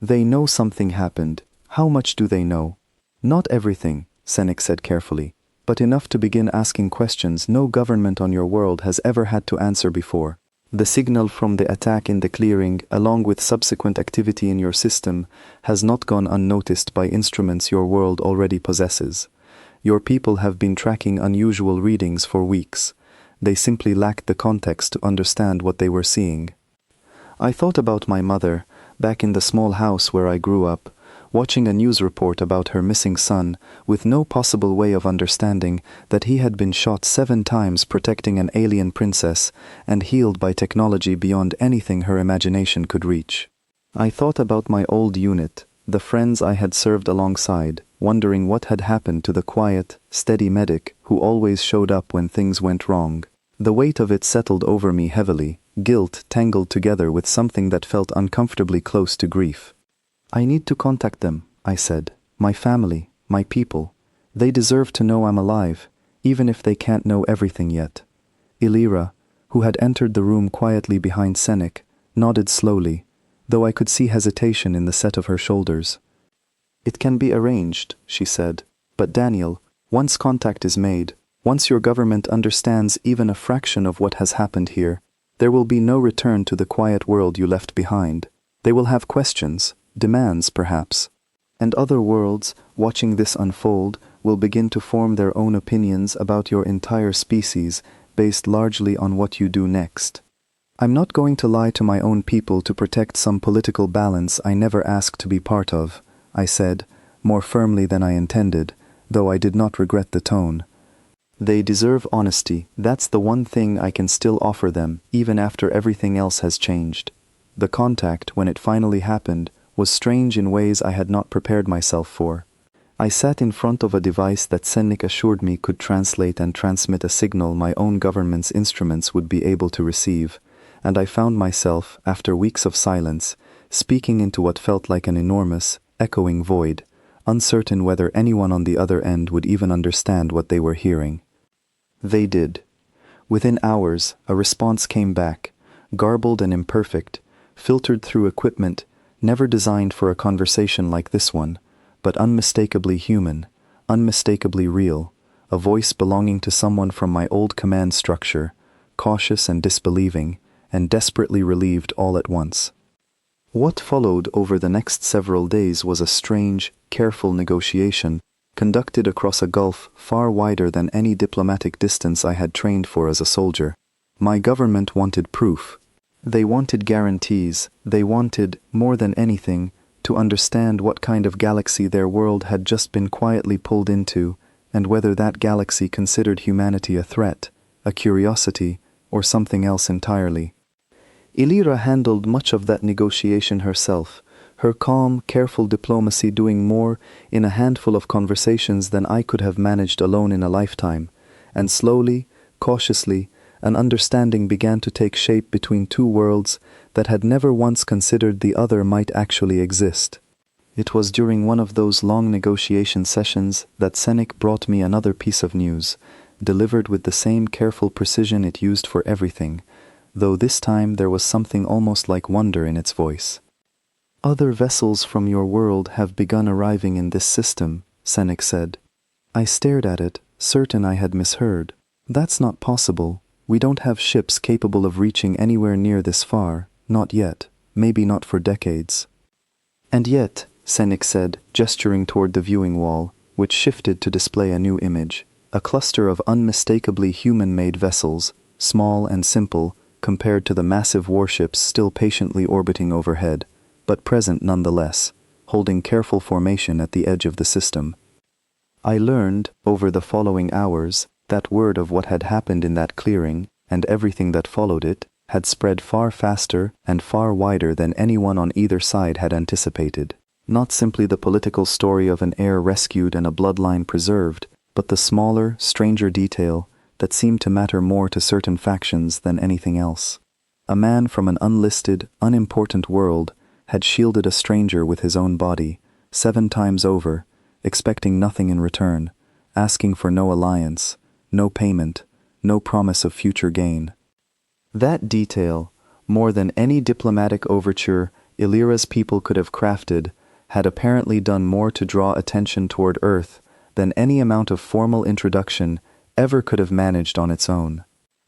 "They know something happened. How much do they know?" "Not everything," Senec said carefully, "but enough to begin asking questions no government on your world has ever had to answer before. The signal from the attack in the clearing, along with subsequent activity in your system, has not gone unnoticed by instruments your world already possesses. Your people have been tracking unusual readings for weeks. They simply lacked the context to understand what they were seeing." I thought about my mother, back in the small house where I grew up, watching a news report about her missing son, with no possible way of understanding that he had been shot 7 times protecting an alien princess and healed by technology beyond anything her imagination could reach. I thought about my old unit, the friends I had served alongside, wondering what had happened to the quiet, steady medic who always showed up when things went wrong. The weight of it settled over me heavily, guilt tangled together with something that felt uncomfortably close to grief. "I need to contact them," I said. "My family, my people. They deserve to know I'm alive, even if they can't know everything yet." Illyra, who had entered the room quietly behind Senec, nodded slowly, though I could see hesitation in the set of her shoulders. "It can be arranged," she said. "But Daniel, once contact is made, once your government understands even a fraction of what has happened here, there will be no return to the quiet world you left behind. They will have questions, demands perhaps. And other worlds, watching this unfold, will begin to form their own opinions about your entire species based largely on what you do next. I'm not going to lie to my own people to protect some political balance I never asked to be part of," I said, more firmly than I intended, though I did not regret the tone. "They deserve honesty. That's the one thing I can still offer them, even after everything else has changed." The contact, when it finally happened, was strange in ways I had not prepared myself for. I sat in front of a device that Senec assured me could translate and transmit a signal my own government's instruments would be able to receive, and I found myself, after weeks of silence, speaking into what felt like an enormous, echoing void, uncertain whether anyone on the other end would even understand what they were hearing. They did. Within hours, a response came back, garbled and imperfect, filtered through equipment never designed for a conversation like this one, but unmistakably human, unmistakably real, a voice belonging to someone from my old command structure, cautious and disbelieving, and desperately relieved all at once. What followed over the next several days was a strange, careful negotiation, conducted across a gulf far wider than any diplomatic distance I had trained for as a soldier. My government wanted proof. They wanted guarantees. They wanted, more than anything, to understand what kind of galaxy their world had just been quietly pulled into, and whether that galaxy considered humanity a threat, a curiosity, or something else entirely. Illyra handled much of that negotiation herself, her calm, careful diplomacy doing more in a handful of conversations than I could have managed alone in a lifetime, and slowly, cautiously, an understanding began to take shape between two worlds that had never once considered the other might actually exist. It was during one of those long negotiation sessions that Senik brought me another piece of news, delivered with the same careful precision it used for everything, though this time there was something almost like wonder in its voice. "Other vessels from your world have begun arriving in this system," Senik said. I stared at it, certain I had misheard. "That's not possible. We don't have ships capable of reaching anywhere near this far, not yet, maybe not for decades." "And yet," Senik said, gesturing toward the viewing wall, which shifted to display a new image, a cluster of unmistakably human-made vessels, small and simple, compared to the massive warships still patiently orbiting overhead, but present nonetheless, holding careful formation at the edge of the system. I learned, over the following hours, that word of what had happened in that clearing, and everything that followed it, had spread far faster and far wider than anyone on either side had anticipated. Not simply the political story of an heir rescued and a bloodline preserved, but the smaller, stranger detail that seemed to matter more to certain factions than anything else. A man from an unlisted, unimportant world had shielded a stranger with his own body, 7 times over, expecting nothing in return, asking for no alliance, no payment, no promise of future gain. That detail, more than any diplomatic overture Illyra's people could have crafted, had apparently done more to draw attention toward Earth than any amount of formal introduction ever could have managed on its own.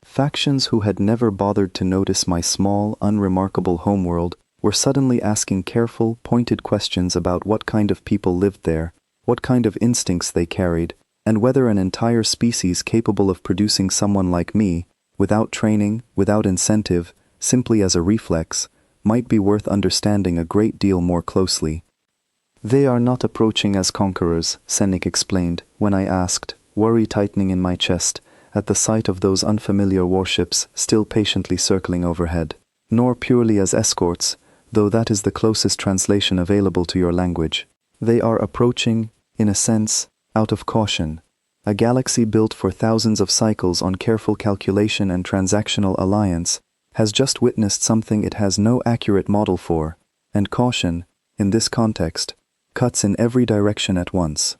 Factions who had never bothered to notice my small, unremarkable homeworld were suddenly asking careful, pointed questions about what kind of people lived there, what kind of instincts they carried, and whether an entire species capable of producing someone like me, without training, without incentive, simply as a reflex, might be worth understanding a great deal more closely. "They are not approaching as conquerors," Senik explained, when I asked, worry tightening in my chest, at the sight of those unfamiliar warships still patiently circling overhead. "Nor purely as escorts, though that is the closest translation available to your language. They are approaching, in a sense, out of caution. A galaxy built for thousands of cycles on careful calculation and transactional alliance has just witnessed something it has no accurate model for, and caution, in this context, cuts in every direction at once."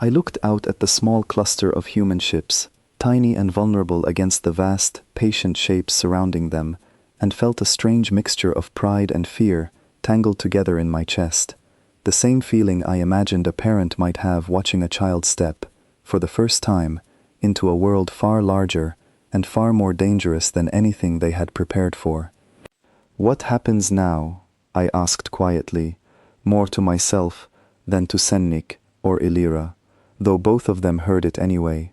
I looked out at the small cluster of human ships, tiny and vulnerable against the vast, patient shapes surrounding them, and felt a strange mixture of pride and fear tangled together in my chest. The same feeling I imagined a parent might have watching a child step, for the first time, into a world far larger and far more dangerous than anything they had prepared for. "What happens now?" I asked quietly, more to myself than to Sennik or Illyra, though both of them heard it anyway.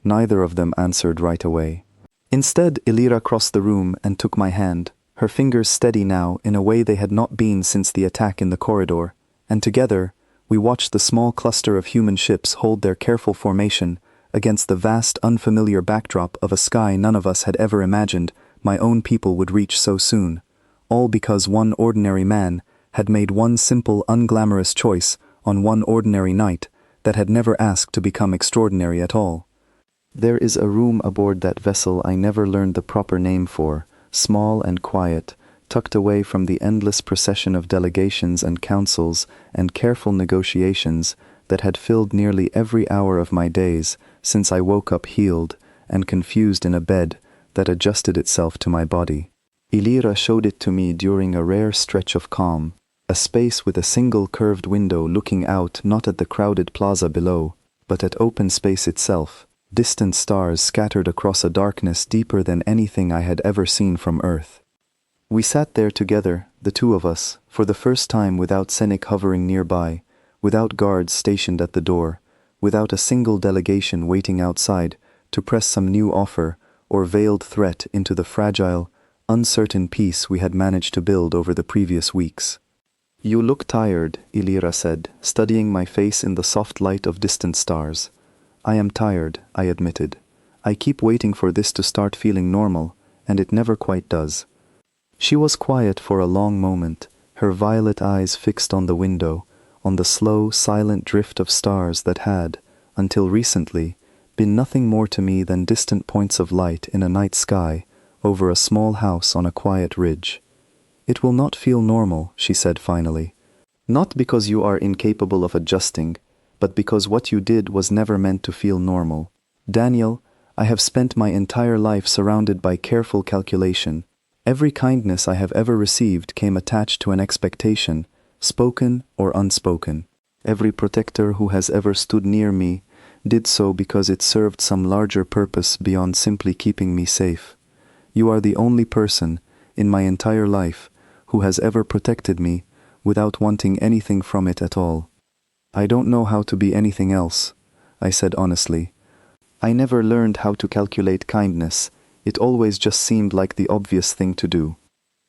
Neither of them answered right away. Instead, Illyra crossed the room and took my hand, her fingers steady now in a way they had not been since the attack in the corridor, and together we watched the small cluster of human ships hold their careful formation against the vast unfamiliar backdrop of a sky none of us had ever imagined my own people would reach so soon, all because one ordinary man had made one simple unglamorous choice on one ordinary night that had never asked to become extraordinary at all. There is a room aboard that vessel I never learned the proper name for, small and quiet, tucked away from the endless procession of delegations and councils and careful negotiations that had filled nearly every hour of my days since I woke up healed and confused in a bed that adjusted itself to my body. Illyra showed it to me during a rare stretch of calm, a space with a single curved window looking out not at the crowded plaza below, but at open space itself, distant stars scattered across a darkness deeper than anything I had ever seen from Earth. We sat there together, the two of us, for the first time without Senik hovering nearby, without guards stationed at the door, without a single delegation waiting outside to press some new offer or veiled threat into the fragile, uncertain peace we had managed to build over the previous weeks. You look tired, Ilira said, studying my face in the soft light of distant stars. I am tired, I admitted. I keep waiting for this to start feeling normal, and it never quite does. She was quiet for a long moment, her violet eyes fixed on the window, on the slow, silent drift of stars that had, until recently, been nothing more to me than distant points of light in a night sky over a small house on a quiet ridge. It will not feel normal, she said finally. Not because you are incapable of adjusting, but because what you did was never meant to feel normal. Daniel, I have spent my entire life surrounded by careful calculation. Every kindness I have ever received came attached to an expectation, spoken or unspoken. Every protector who has ever stood near me did so because it served some larger purpose beyond simply keeping me safe. You are the only person, in my entire life, who has ever protected me without wanting anything from it at all. I don't know how to be anything else, I said honestly. I never learned how to calculate kindness. It always just seemed like the obvious thing to do.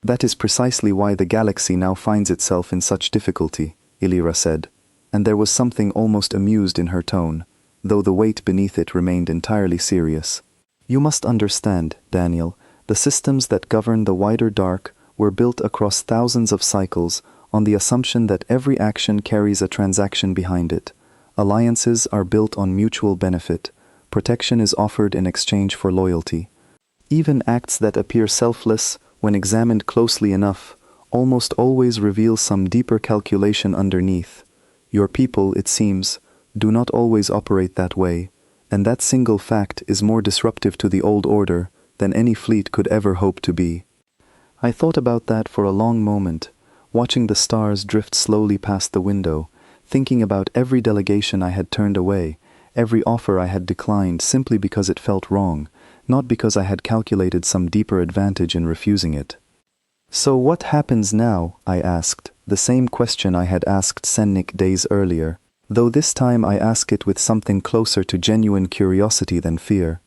That is precisely why the galaxy now finds itself in such difficulty, Ilira said, and there was something almost amused in her tone, though the weight beneath it remained entirely serious. You must understand, Daniel, the systems that govern the wider dark were built across thousands of cycles on the assumption that every action carries a transaction behind it. Alliances are built on mutual benefit. Protection is offered in exchange for loyalty. Even acts that appear selfless, when examined closely enough, almost always reveal some deeper calculation underneath. Your people, it seems, do not always operate that way, and that single fact is more disruptive to the old order than any fleet could ever hope to be. I thought about that for a long moment, watching the stars drift slowly past the window, thinking about every delegation I had turned away, every offer I had declined simply because it felt wrong, not because I had calculated some deeper advantage in refusing it. So what happens now? I asked, the same question I had asked Sennik days earlier, though this time I ask it with something closer to genuine curiosity than fear.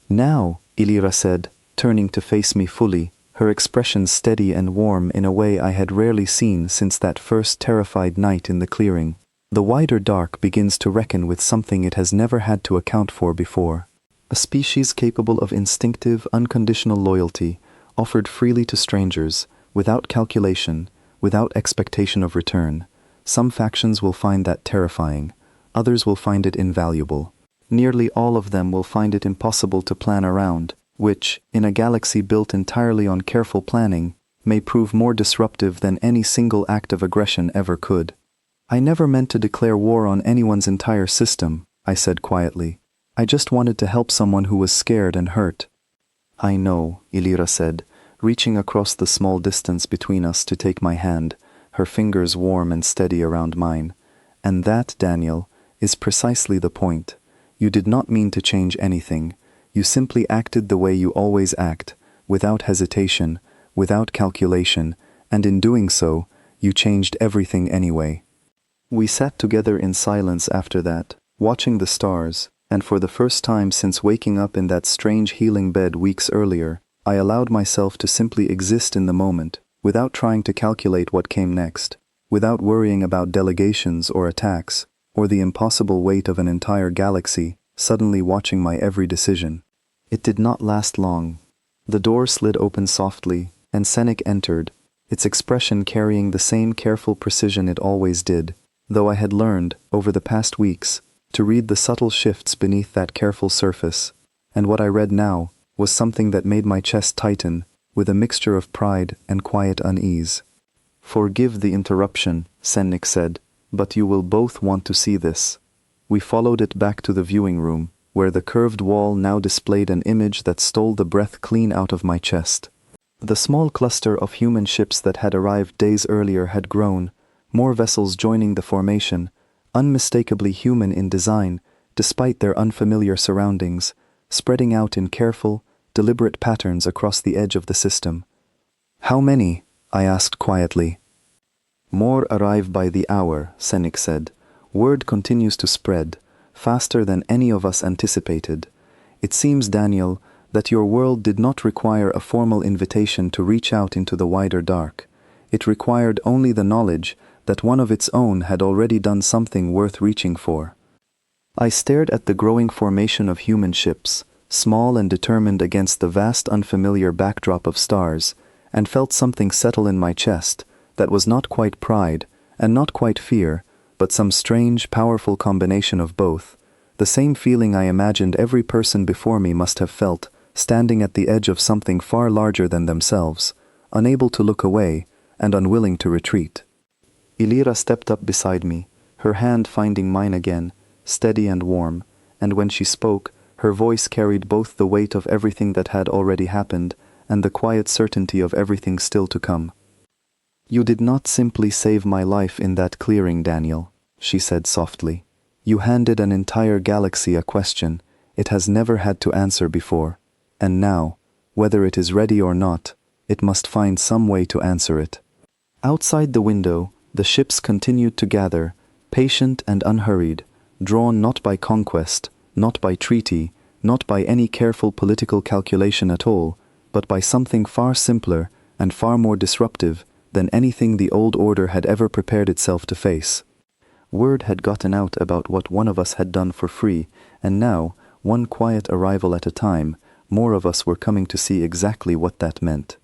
Now, Ilira said, turning to face me fully, her expression steady and warm in a way I had rarely seen since that first terrified night in the clearing. The wider dark begins to reckon with something it has never had to account for before. A species capable of instinctive, unconditional loyalty, offered freely to strangers, without calculation, without expectation of return. Some factions will find that terrifying, others will find it invaluable. Nearly all of them will find it impossible to plan around, which, in a galaxy built entirely on careful planning, may prove more disruptive than any single act of aggression ever could. I never meant to declare war on anyone's entire system, I said quietly. I just wanted to help someone who was scared and hurt. I know, Ilira said, reaching across the small distance between us to take my hand, her fingers warm and steady around mine. And that, Daniel, is precisely the point. You did not mean to change anything. You simply acted the way you always act, without hesitation, without calculation, and in doing so, you changed everything anyway. We sat together in silence after that, watching the stars, and for the first time since waking up in that strange healing bed weeks earlier, I allowed myself to simply exist in the moment, without trying to calculate what came next, without worrying about delegations or attacks, or the impossible weight of an entire galaxy suddenly watching my every decision. It did not last long. The door slid open softly, and Sennik entered, its expression carrying the same careful precision it always did, though I had learned, over the past weeks, to read the subtle shifts beneath that careful surface, and what I read now was something that made my chest tighten, with a mixture of pride and quiet unease. Forgive the interruption, Sennik said, but you will both want to see this. We followed it back to the viewing room, where the curved wall now displayed an image that stole the breath clean out of my chest. The small cluster of human ships that had arrived days earlier had grown, more vessels joining the formation, unmistakably human in design, despite their unfamiliar surroundings, spreading out in careful, deliberate patterns across the edge of the system. How many? I asked quietly. More arrive by the hour, Sennik said. Word continues to spread, faster than any of us anticipated. It seems, Daniel, that your world did not require a formal invitation to reach out into the wider dark. It required only the knowledge that one of its own had already done something worth reaching for. I stared at the growing formation of human ships, small and determined against the vast unfamiliar backdrop of stars, and felt something settle in my chest that was not quite pride and not quite fear, but some strange, powerful combination of both, the same feeling I imagined every person before me must have felt, standing at the edge of something far larger than themselves, unable to look away and unwilling to retreat. Illyra stepped up beside me, her hand finding mine again, steady and warm, and when she spoke, her voice carried both the weight of everything that had already happened and the quiet certainty of everything still to come. "You did not simply save my life in that clearing, Daniel," she said softly. "You handed an entire galaxy a question it has never had to answer before, and now, whether it is ready or not, it must find some way to answer it." Outside the window, the ships continued to gather, patient and unhurried, drawn not by conquest, not by treaty, not by any careful political calculation at all, but by something far simpler and far more disruptive than anything the old order had ever prepared itself to face. Word had gotten out about what one of us had done for free, and now, one quiet arrival at a time, more of us were coming to see exactly what that meant.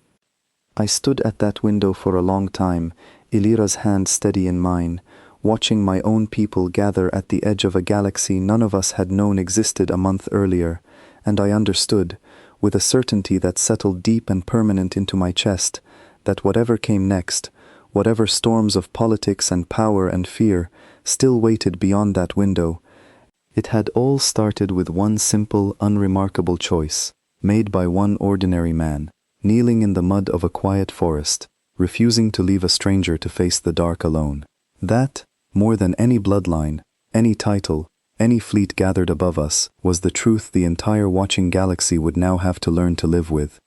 I stood at that window for a long time, Illyra's hand steady in mine, watching my own people gather at the edge of a galaxy none of us had known existed a month earlier, and I understood, with a certainty that settled deep and permanent into my chest, that whatever came next, whatever storms of politics and power and fear still waited beyond that window, it had all started with one simple, unremarkable choice, made by one ordinary man, kneeling in the mud of a quiet forest, refusing to leave a stranger to face the dark alone. That, more than any bloodline, any title, any fleet gathered above us, was the truth the entire watching galaxy would now have to learn to live with.